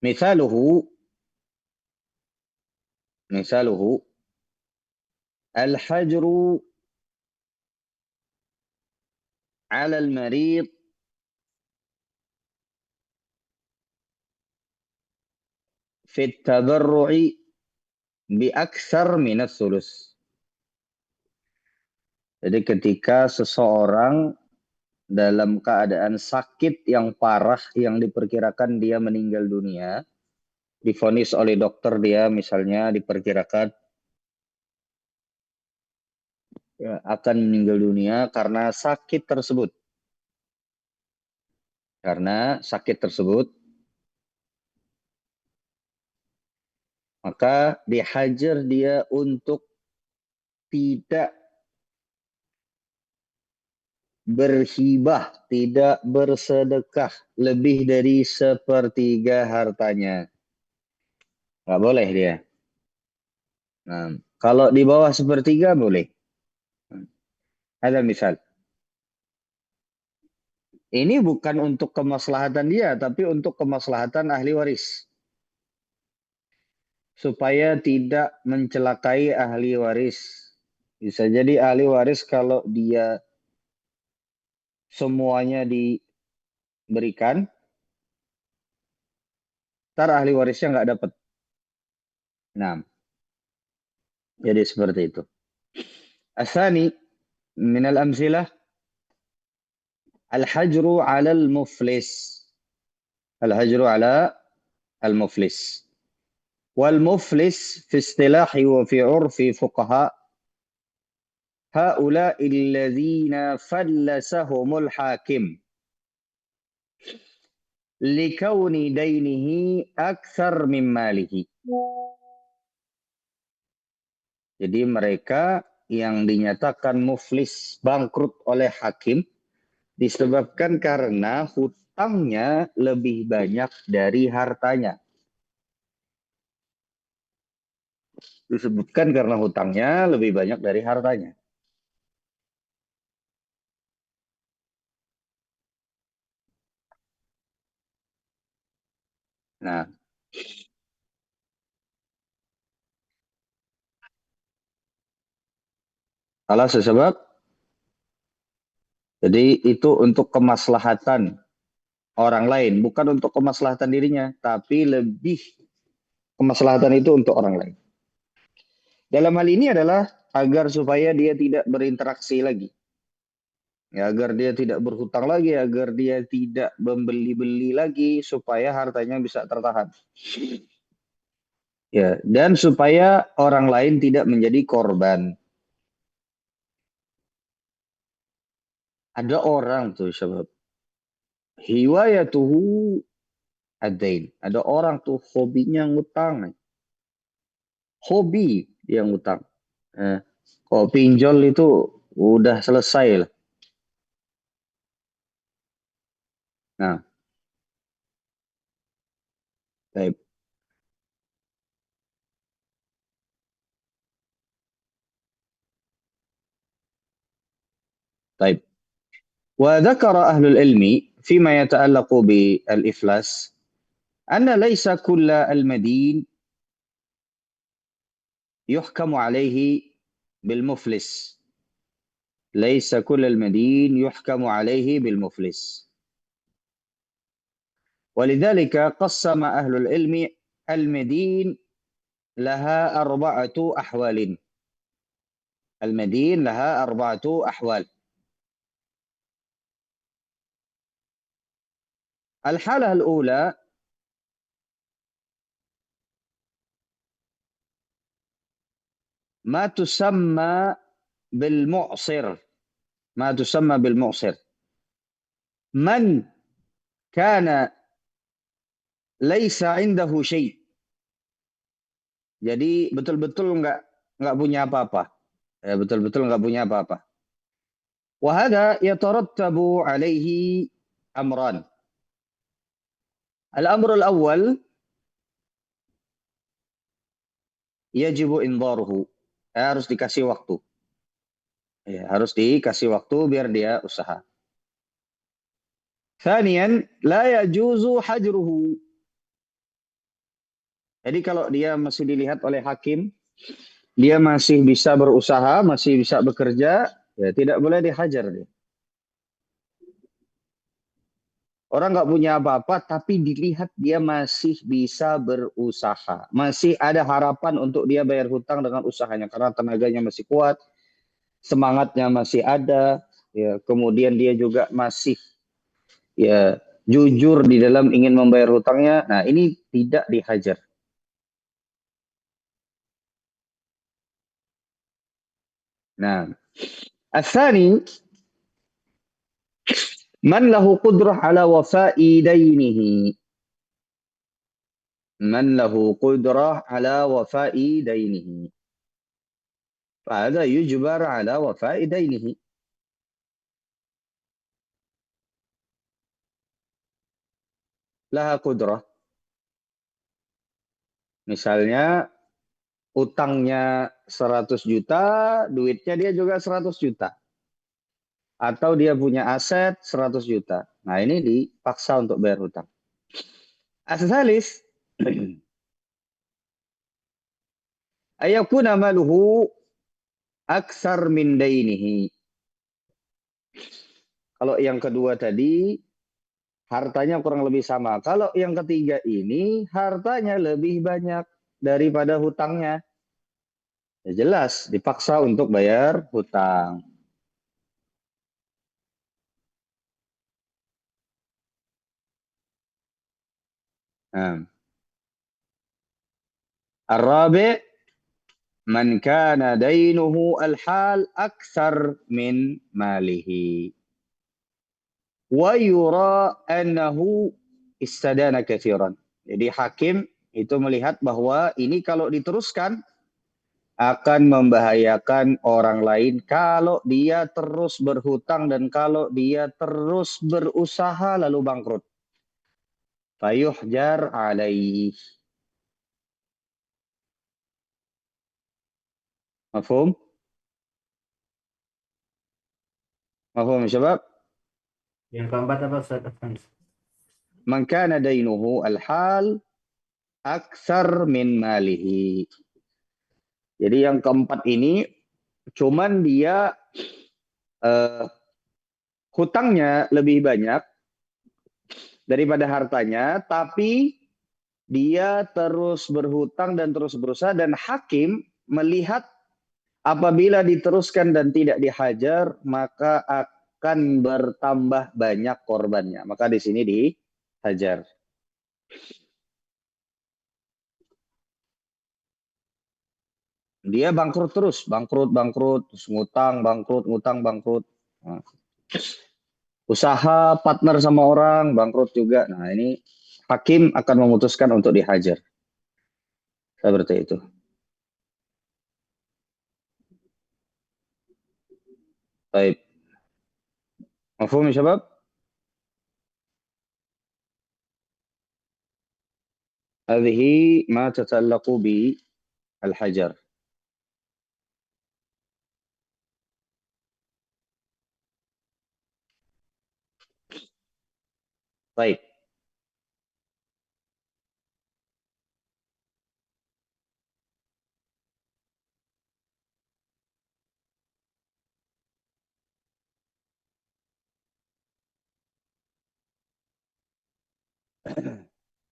Misaluhu al-hajru 'ala al-marid fi at-tabarru'i bi aktsar min ats-tsulus. Jadi ketika seseorang dalam keadaan sakit yang parah yang diperkirakan dia meninggal dunia, divonis oleh dokter dia misalnya diperkirakan ya, akan meninggal dunia karena sakit tersebut. Karena sakit tersebut, maka dihajar dia untuk tidak berhibah, tidak bersedekah lebih dari sepertiga hartanya. Nggak boleh dia. Nah, kalau di bawah sepertiga boleh. Ada misal. Ini bukan untuk kemaslahatan dia, tapi untuk kemaslahatan ahli waris. Supaya tidak mencelakai ahli waris. Bisa jadi ahli waris kalau dia semuanya diberikan, ntar ahli warisnya nggak dapat. Nah, jadi seperti itu. Asani min al-amsilah al-hajru 'ala al-muflis. Al-hajru 'ala al-muflis. Wal-muflis fi istilahi wa fi 'urfi fuqaha هؤلاء الذين فلسهم الحاكم لكون دينه أكثر من ماله. Jadi mereka yang dinyatakan muflis, bangkrut oleh hakim, disebabkan karena hutangnya lebih banyak dari hartanya. Disebutkan karena hutangnya lebih banyak dari hartanya. Nah, salah sebab, jadi itu untuk kemaslahatan orang lain, bukan untuk kemaslahatan dirinya, tapi lebih kemaslahatan itu untuk orang lain. Dalam hal ini adalah agar supaya dia tidak berinteraksi lagi. Ya, agar dia tidak berhutang lagi, agar dia tidak membeli-beli lagi, supaya hartanya bisa tertahan. Ya, dan supaya orang lain tidak menjadi korban. Ada orang tuh sebab hiwayatuhu adain. Ada orang tuh hobinya ngutang. Hobi dia ngutang. Kalau pinjol itu udah selesai lah. Nah, baik. طيب وذكر أهل العلم فيما يتعلق بالإفلاس أن ليس كل المدين يحكم عليه بالمفلس ليس كل المدين يحكم عليه بالمفلس ولذلك قسم أهل العلم المدين لها أربعة أحوال المدين لها أربعة أحوال الحالة الأولى ما تسمى بالمعصر ما تسمى بالمعصر من كان ليس عنده شيء jadi betul-betul nggak punya apa-apa ya, betul-betul nggak punya apa-apa وهذا يترتب عليه أمران الأمر الأول يجب إنظاره harus dikasih waktu ya, harus dikasih waktu biar dia usaha ثانيا لا يجوز حجره jadi kalau dia masih dilihat oleh hakim dia masih bisa berusaha masih bisa bekerja ya tidak boleh dihajar dia. Orang nggak punya apa-apa, tapi dilihat dia masih bisa berusaha. Masih ada harapan untuk dia bayar hutang dengan usahanya. Karena tenaganya masih kuat, semangatnya masih ada. Ya, kemudian dia juga masih ya jujur di dalam ingin membayar hutangnya. Nah, ini tidak dihajar. Nah, الثاني من له قدرة على وفاء دينه من له قدرة على وفاء دينه فهذا يجبر على وفاء دينه لها قدرة misalnya utangnya 100 juta duitnya dia juga 100 juta atau dia punya aset 100 juta nah ini dipaksa untuk bayar hutang الثالث ayakuna maluhu aksar min dainihi kalau yang kedua tadi hartanya kurang lebih sama. Kalau yang ketiga ini hartanya lebih banyak daripada hutangnya. Ya jelas dipaksa untuk bayar hutang. Nah. Ar-rabi' man kana dainuhu al-hal akthar min malihi. Wa yura annahu istadana katsiran. Jadi hakim itu melihat bahwa ini kalau diteruskan akan membahayakan orang lain kalau dia terus berhutang dan kalau dia terus berusaha lalu bangkrut. Fayuhjar alaih. Mafhum? Mafhum syabab? Yang keempat apa Ustaz? Man kana dainuhu al-hal aksar min malihi. Jadi yang keempat ini cuman dia hutangnya lebih banyak daripada hartanya, tapi dia terus berhutang dan terus berusaha dan hakim melihat apabila diteruskan dan tidak dihajar maka akan bertambah banyak korbannya. Maka di sini dihajar. Dia bangkrut terus, bangkrut, terus ngutang, bangkrut. Nah, usaha partner sama orang, bangkrut juga. Nah, ini hakim akan memutuskan untuk dihajar. Seperti itu. Baik. مفهوم يا شباب؟ هذه ما تتعلق بالحجر. طيب.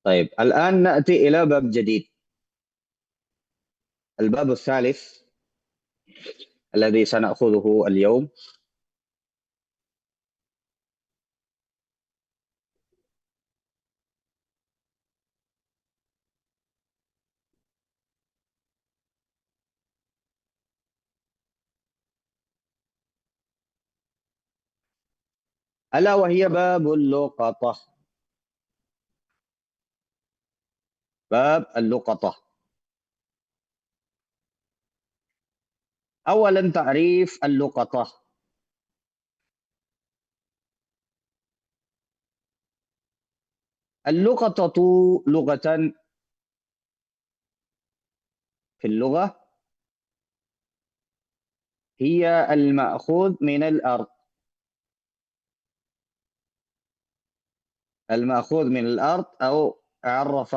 طيب الآن نأتي إلى باب جديد. الباب الثالث الذي سنأخذه اليوم ألا وهي باب اللقطة. باب اللقطة. أولا تعريف اللقطة. اللقطة لغة في اللغة هي المأخوذ من الأرض. المأخوذ من الأرض، أو عرف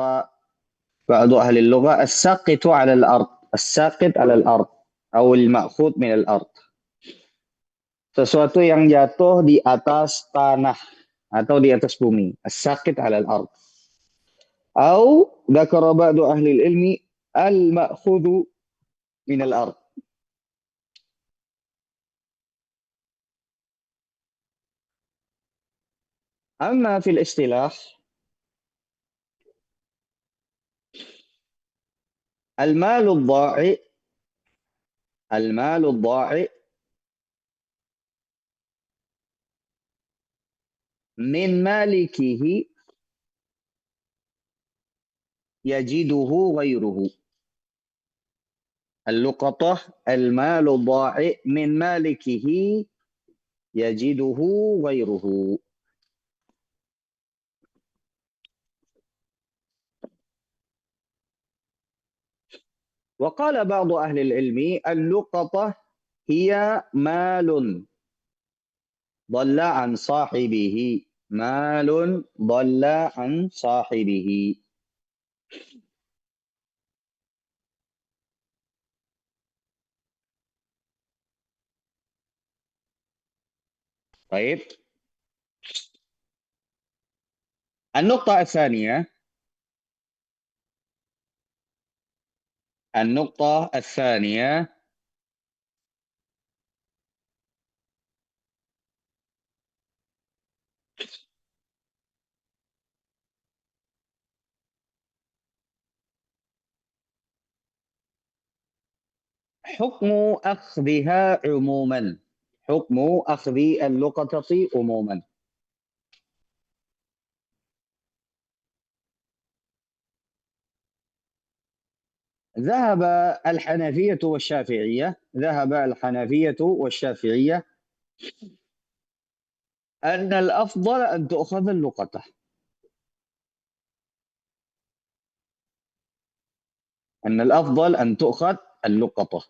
بعض أهل اللغة الساقط على الأرض. الساقط على الأرض أو المأخوذ من الأرض. Sesuatu yang jatuh di atas tanah atau di atas bumi. As-saqit 'ala al-ard. Atau dzakara ba'du ahli al-ilmi al-ma'khudhu min al-ard. Amma fil istilah al-malu ad-dha'i al-malu ad-dha'i min malikihi yajiduhu ghairuhu. Al-luqatah al-malu ad-dha'i min malikihi yajiduhu ghairuhu. وقال بعض أهل العلم اللقطة هي مال ضل عن صاحبه. مال ضل عن صاحبه. طيب. النقطة الثانية حكم أخذها عموما. حكم أخذ اللقطة عموما. ذهب الحنفية والشافعية أن الأفضل أن تؤخذ اللقطة. أن الأفضل أن تؤخذ اللقطة.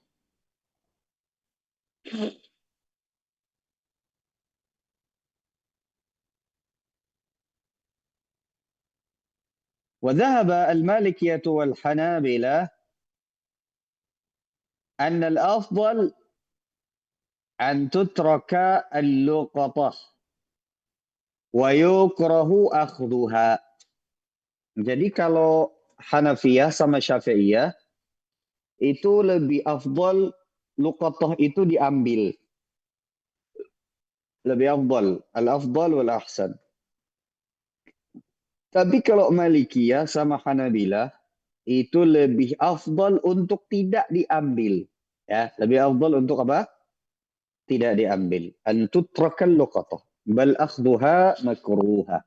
وذهب المالكية والحنابلة أن الأفضل أن تترك اللقطة ويكره أخذها. Jadi kalau Hanafiyah sama Syafi'iyah itu lebih afdal luqatah itu diambil. lebih afdal, al-afdal wal ahsan. Tapi kalau Malikiyah sama Hanabilah itu lebih afdal untuk tidak diambil. Ya, lebih afdal untuk apa? Tidak diambil. An tutrakal luqatah. Bal akhduha makruha.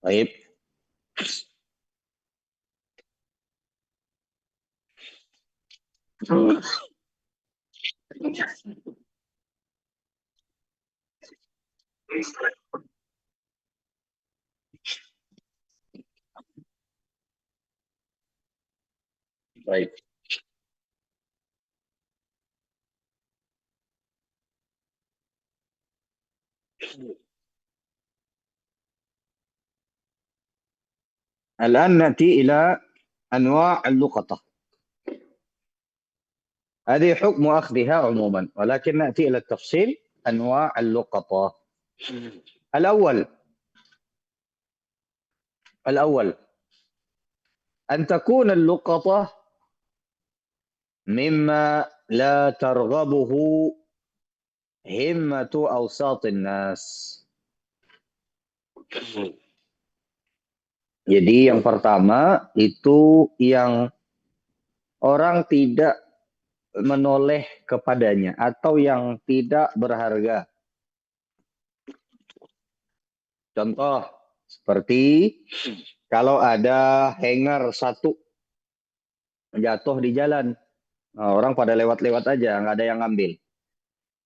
Baik. Baik. الآن نأتي إلى أنواع اللقطة. هذه حكم أخذها عموما، ولكن نأتي إلى التفصيل. أنواع اللقطة. الأول أن تكون اللقطة مما لا ترغبه همة أوساط الناس. Jadi yang pertama itu yang orang tidak menoleh kepadanya atau yang tidak berharga. Contoh seperti kalau ada hanger satu jatuh di jalan, nah, orang pada lewat-lewat aja, nggak ada yang ngambil.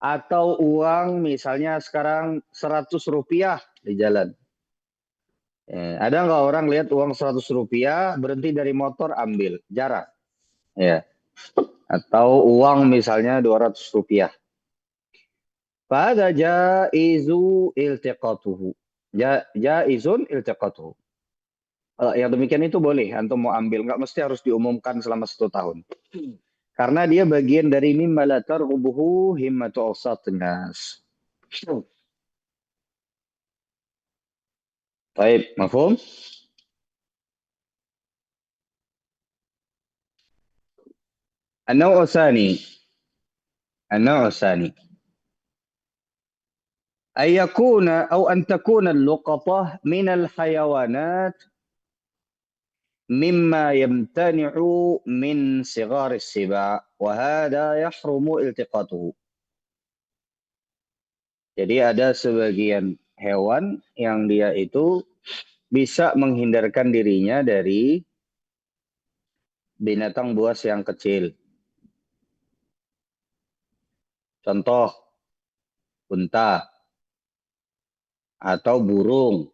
Atau uang misalnya sekarang 100 rupiah di jalan. Ada nggak orang lihat uang 100 rupiah berhenti dari motor ambil? Jarang. Ya. Atau uang misalnya 200 rupiah. Pada jaizu iltiqatuhu. Jaizun iltiqatuhu. Yang demikian itu boleh, antum mau ambil. Nggak mesti harus diumumkan selama 1 tahun. Karena dia bagian dari mimma la targhubuhu himmatu awsatin nas. Baik, mafhum? النوع الثاني أن يكون أو أن تكون اللقطة من الحيوانات مما يمتنع من صغار السباع وهذا يحرم التقاطه. Jadi ada sebagian hewan yang dia itu bisa menghindarkan dirinya dari binatang buas yang kecil. Contoh, unta atau burung.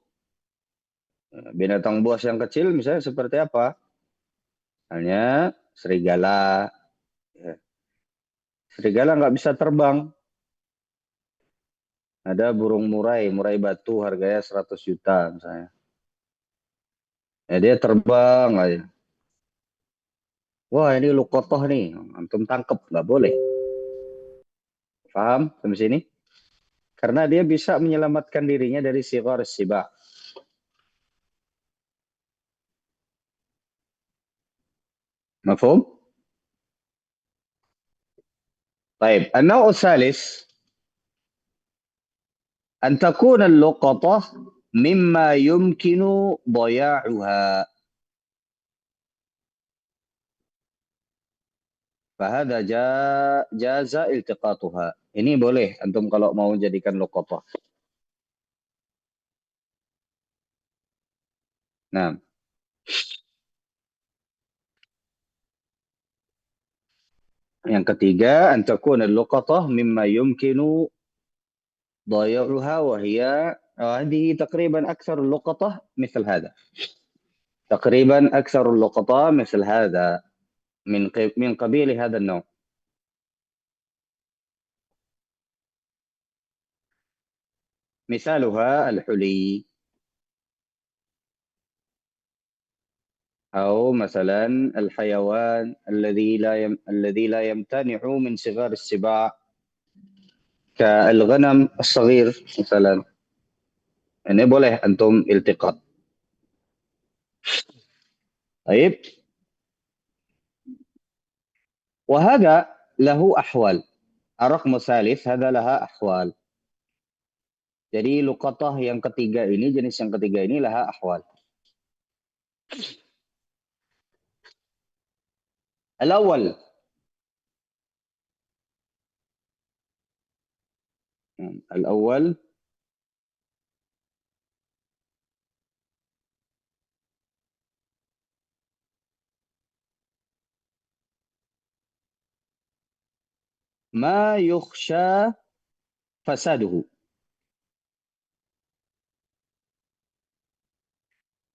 Binatang buas yang kecil misalnya seperti apa? Misalnya serigala. Serigala nggak bisa terbang. Ada burung murai batu harganya 100 juta misalnya. Ya, dia terbang aja. Wah, ini luqatah nih, antum tangkep, nggak boleh. Paham sampai sini? Karena dia bisa menyelamatkan dirinya dari sigar siba. Mafhum? Baik, an-naw' tsalits an takuna al-luqatah mimma yumkinu daya'uha. Fahada jaza iltiqatuha. Ini boleh antum kalau mau jadikan luqatah. Nah, yang ketiga, an takuna al-luqatah mimma yumkinu ضياعها وهي هذه تقريبا أكثر اللقطة مثل هذا. تقريبا أكثر اللقطة مثل هذا من قبيل هذا النوع. مثالها الحلي، أو مثلا الحيوان الذي لا يمتنع من صغار السباع كالغنم الصغير مثلا. Ini boleh antum iltiqat. طيب. وهذا lahu ahwal. Ar-raqmu tsalits hadza laha ahwal. Jadi luqatah yang ketiga ini, jenis yang ketiga ini laha ahwal. Al-awwal. Al-awwal ma yukhsha fasaduhu.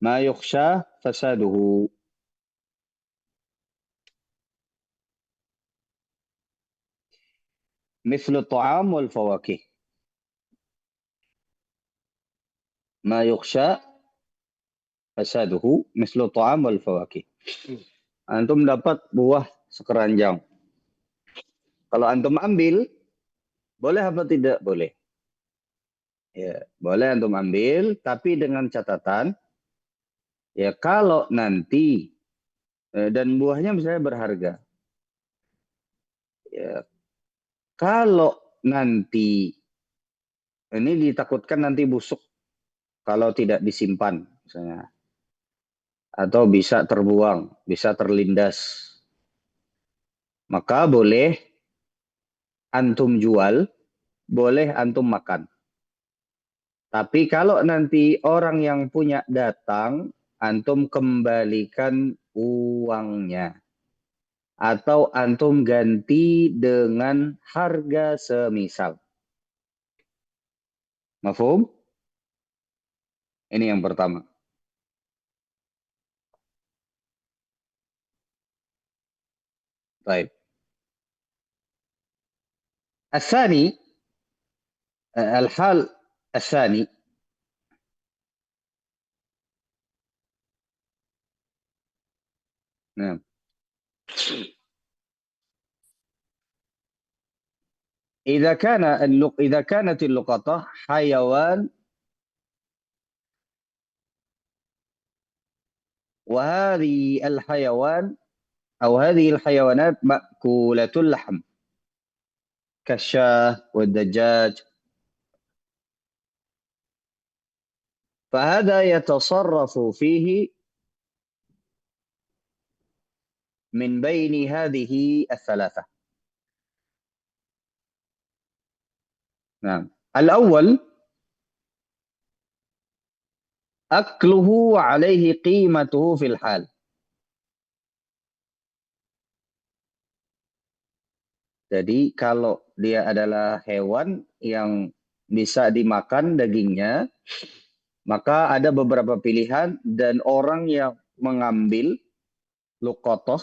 Ma yukhsha fasaduhu. مثل الطعام والفواكه. ما يخشى فساده مثل الطعام والفواكه. Antum dapat buah sekeranjang. Kalau antum ambil, boleh apa tidak? Boleh. Ya, boleh antum ambil, tapi dengan catatan, ya kalau nanti, dan buahnya misalnya berharga. Ya, kalau nanti, ini ditakutkan nanti busuk kalau tidak disimpan, misalnya. Atau bisa terbuang, bisa terlindas. Maka boleh antum jual, boleh antum makan. Tapi kalau nanti orang yang punya datang, antum kembalikan uangnya. Atau antum ganti dengan harga semisal. Mafhum? Ini yang pertama. Baik. الثاني الحال الثاني نعم إذا كانت اللقطة حيوان وهذه الحيوان أو هذه الحيوانات مأكولة اللحم كالشاة والدجاج فهذا يتصرف فيه من بين هذه الثلاثة. نعم. الأول أكله عليه قيمته في الحال. Jadi kalau dia adalah hewan yang bisa dimakan dagingnya, maka ada beberapa pilihan dan orang yang mengambil luqatah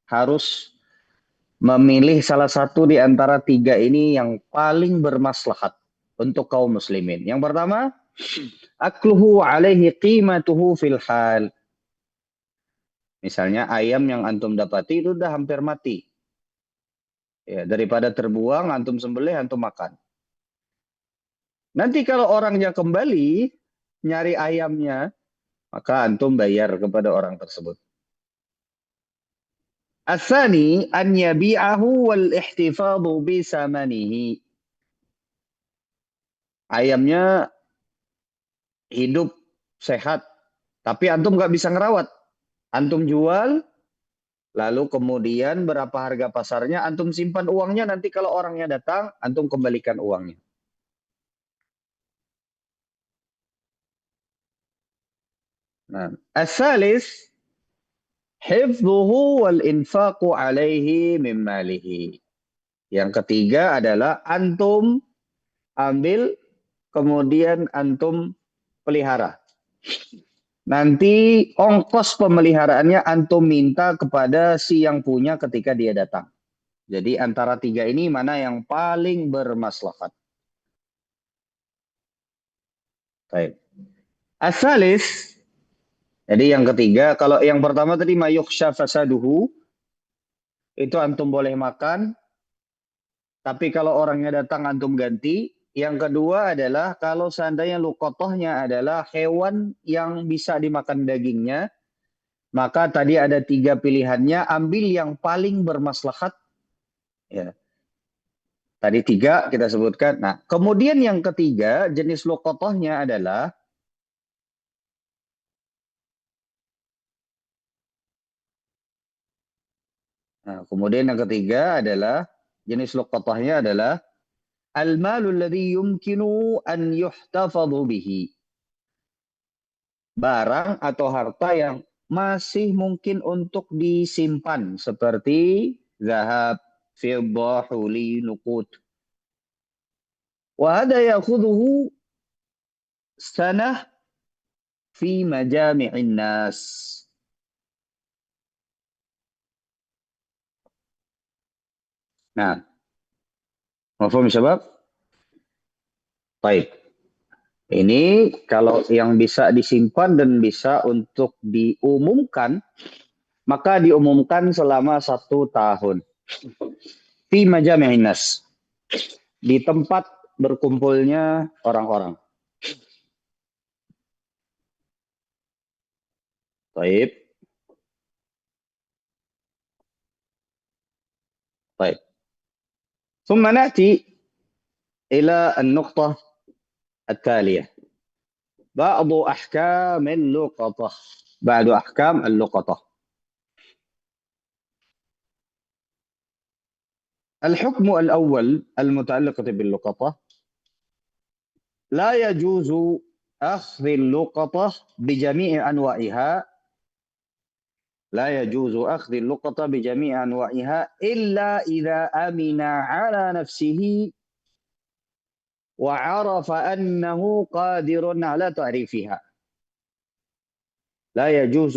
harus memilih salah satu di antara tiga ini yang paling bermaslahat untuk kaum muslimin. Yang pertama, akluhu alaihi qimatuhu fil hal. Misalnya ayam yang antum dapati itu udah hampir mati. Ya, daripada terbuang, antum sembelih, antum makan. Nanti kalau orangnya kembali nyari ayamnya, maka antum bayar kepada orang tersebut. As-tsani an yabi'ahu wal ihtifadhu bi samanihi. Ayamnya hidup sehat, tapi antum nggak bisa ngerawat. Antum jual, lalu kemudian berapa harga pasarnya, antum simpan uangnya, nanti kalau orangnya datang, antum kembalikan uangnya. Nah, as-salis hifdhuhu wal infaqu alaihi min malihi. Yang ketiga adalah antum ambil, kemudian antum pelihara. Nanti ongkos pemeliharaannya antum minta kepada si yang punya ketika dia datang. Jadi antara tiga ini mana yang paling bermaslahat? Baik. As-salis, jadi yang ketiga, kalau yang pertama tadi mayukhsha fasaduhu, itu antum boleh makan, tapi kalau orangnya datang antum ganti. Yang kedua adalah kalau seandainya luqatahnya adalah hewan yang bisa dimakan dagingnya, maka tadi ada tiga pilihannya, ambil yang paling bermaslahat Ya. Tadi 3 kita sebutkan. Nah, kemudian yang ketiga jenis luqatahnya adalah kemudian yang ketiga adalah jenis luqatahnya adalah al-malu alladhi yumkinu an yuhtafadhu bihi. Barang atau harta yang masih mungkin untuk disimpan seperti zahab, fiddah, huli, nuqud. Wa hada yakhudhuhu sanah fi majami'in nas. Nah, mafhum syabab? Baik. Ini kalau yang bisa disimpan dan bisa untuk diumumkan, maka diumumkan selama 1 tahun. Fi majami'in nas. Di tempat berkumpulnya orang-orang. Baik. Baik. ثم نأتي إلى النقطة التالية. بعض أحكام اللقطة. بعض أحكام اللقطة. الحكم الأول المتعلق باللقطة: لا يجوز أخذ اللقطة بجميع أنواعها. لا يجوز أخذ اللقطة بجميع أنواعها إلا إذا أمن على نفسه وعرف أنه قادر على تعريفها. لا يجوز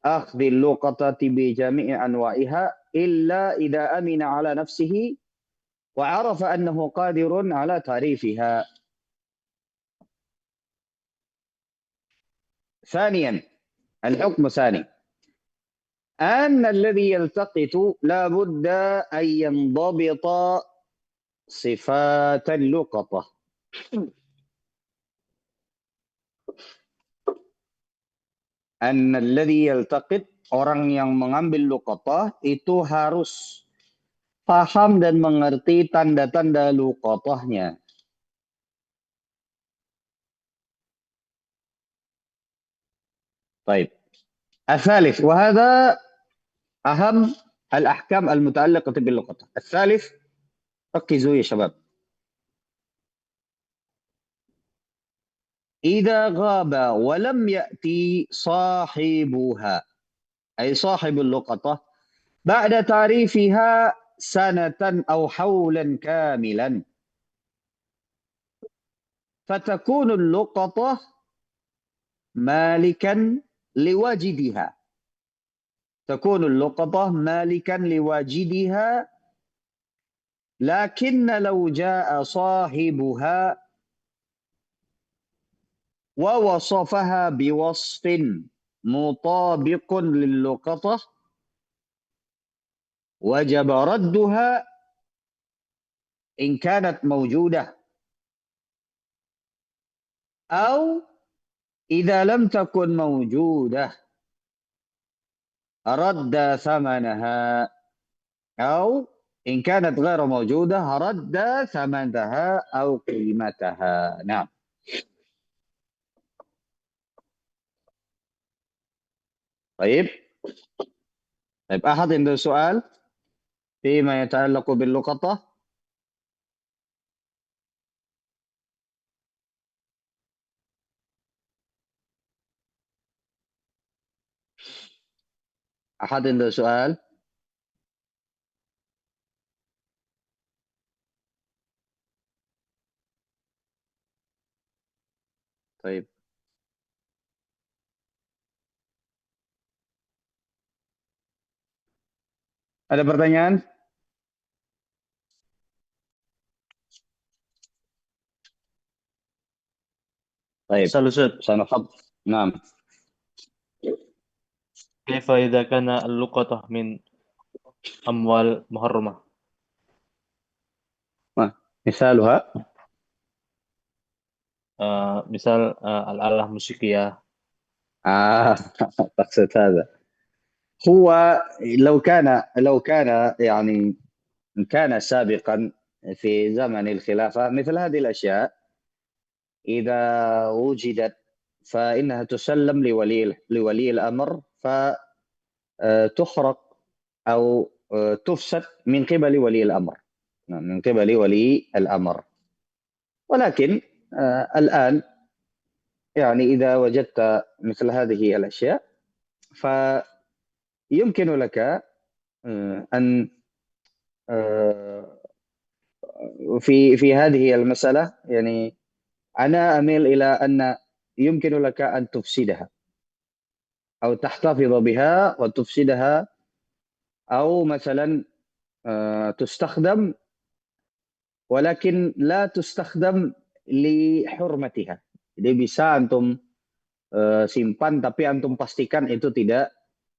أخذ اللقطة بجميع أنواعها إلا إذا أمن على نفسه وعرف أنه قادر على تعريفها. ثانيا، الحكم الثاني أن الذي يلتقط لا بد أن ينضبط صفات اللقطة. أن الذي يلتقط, orang yang mengambil luqatah itu harus paham dan mengerti tanda-tanda luqatahnya. طيب. الثالث وهذا أهم الأحكام المتعلقة باللقطة. الثالث، ركزوا يا شباب. إذا غاب ولم يأتي صاحبها أي صاحب اللقطة بعد تعريفها سنة أو حولا كاملا فتكون اللقطة مالكا لواجدها. تكون اللقطة مالكا لواجدها، لكن لو جاء صاحبها ووصفها بوصف مطابق للقطة وجب ردها إن كانت موجودة، أو إذا لم تكن موجودة رد ثمنها، أو إن كانت غير موجودة رد ثمنها أو قيمتها. نعم. طيب. أحد عنده سؤال فيما يتعلق باللقطة؟ أحد عنده سؤال؟ طيب. Ada pertanyaan? طيب. سنفضل. نعم. كيف إذا كان اللقطة من أموال محرمة؟ مثالها misal الآلة الموسيقية. تقصد هذا. هو لو كان يعني كان سابقا في زمن الخلافة مثل هذه الأشياء إذا وجدت فإنها تسلم لولي الأمر فتحرق أو تفسد من قبل ولي الأمر، من قبل ولي الأمر. ولكن الآن يعني إذا وجدت مثل هذه الأشياء فيمكن لك أن في هذه المسألة يعني أنا أميل إلى أن يمكن لك أن تفسدها أو تحتفظ بها وتفسدها، أو مثلا تستخدم ولكن لا تستخدم لحرمتها. Jadi bisa antum simpan tapi antum pastikan itu tidak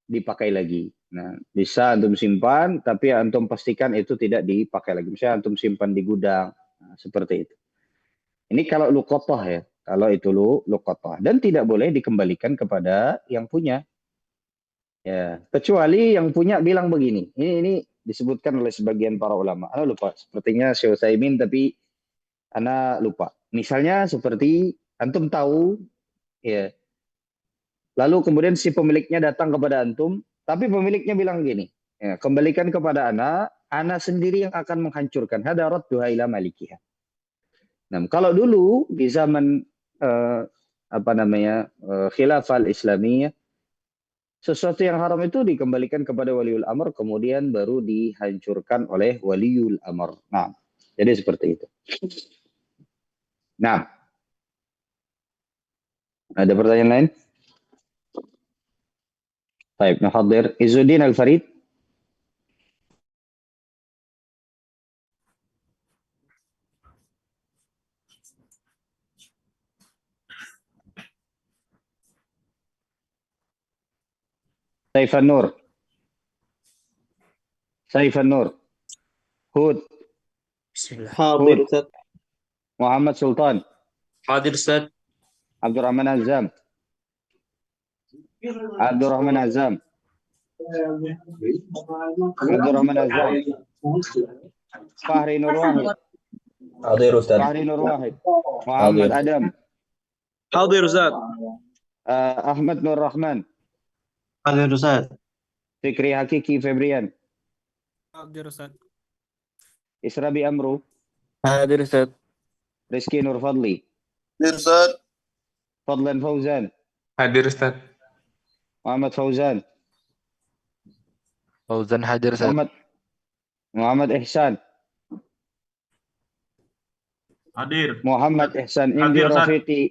dipakai lagi. Nah, bisa antum simpan tapi antum pastikan itu tidak dipakai lagi. Misalnya antum simpan di gudang, nah, seperti itu. Ini kalau luqathah ya, kalau itu luqathah, dan tidak boleh dikembalikan kepada yang punya. Ya, kecuali yang punya bilang begini. Ini disebutkan oleh sebagian para ulama. Ana lupa, sepertinya Syekh Utsaimin tapi ana lupa. Misalnya seperti antum tahu ya. Lalu kemudian si pemiliknya datang kepada antum, tapi pemiliknya bilang gini, ya, kembalikan kepada ana sendiri yang akan menghancurkan. Hada radduha ila malikiha. Nah, kalau dulu di zaman khilafah al-islamiyah, sesuatu yang haram itu dikembalikan kepada waliul amr, kemudian baru dihancurkan oleh waliul amr. Nah, jadi seperti itu. Nah, ada pertanyaan lain? Baik, Muhadir Izzuddin Al-Farid. Saifan Nur. Saifan Nur. Hud. Bismillah. حاضر أستاذ. Muhammad Sultan. حاضر أستاذ. Abdurrahman Azam. Abdurrahman Azam. Abdurrahman Azam. Fahri Nur Wahid. حاضر أستاذ. Fahri Nur Wahid. Muhammad Adam. حاضر أستاذ. Ahmad Nur Rahman. حاضر أستاذ. Fikri Hakiki Febrian. حاضر أستاذ. Israbi Amru. حاضر أستاذ. Rizki Nur Fadli. حاضر أستاذ. Fadlan Fauzan. Hadir Ustaz. Muhammad Fauzan. Fauzan hadir Ustaz. Muhammad Ihsan. Hadir. Muhammad Ihsan. Indi Hadir, Ustaz. Rafiqi.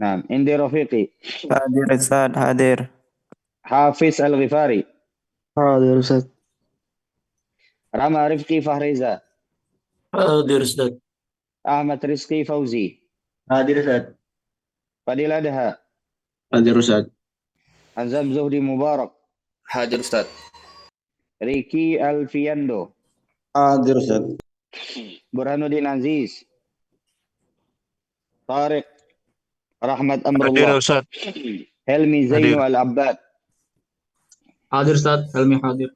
Nah, Indi Rafiqi. حاضر أستاذ. حاضر. Hafiz Al-Ghifari. حاضر أستاذ. Rama Rifqi Fahriza. حاضر أستاذ. Ahmad Rizki Fauzi. حاضر أستاذ. Fadil Adha. حاضر أستاذ. Azam Zuhdi Mubarak. حاضر أستاذ. Ricky Alfiando. حاضر أستاذ. Burhanuddin Aziz. Tariq Rahmat Hadir Amrullah. Ustaz. Helmi Zainu Al-Abbad. حاضر أستاذ. حلمي حاضر.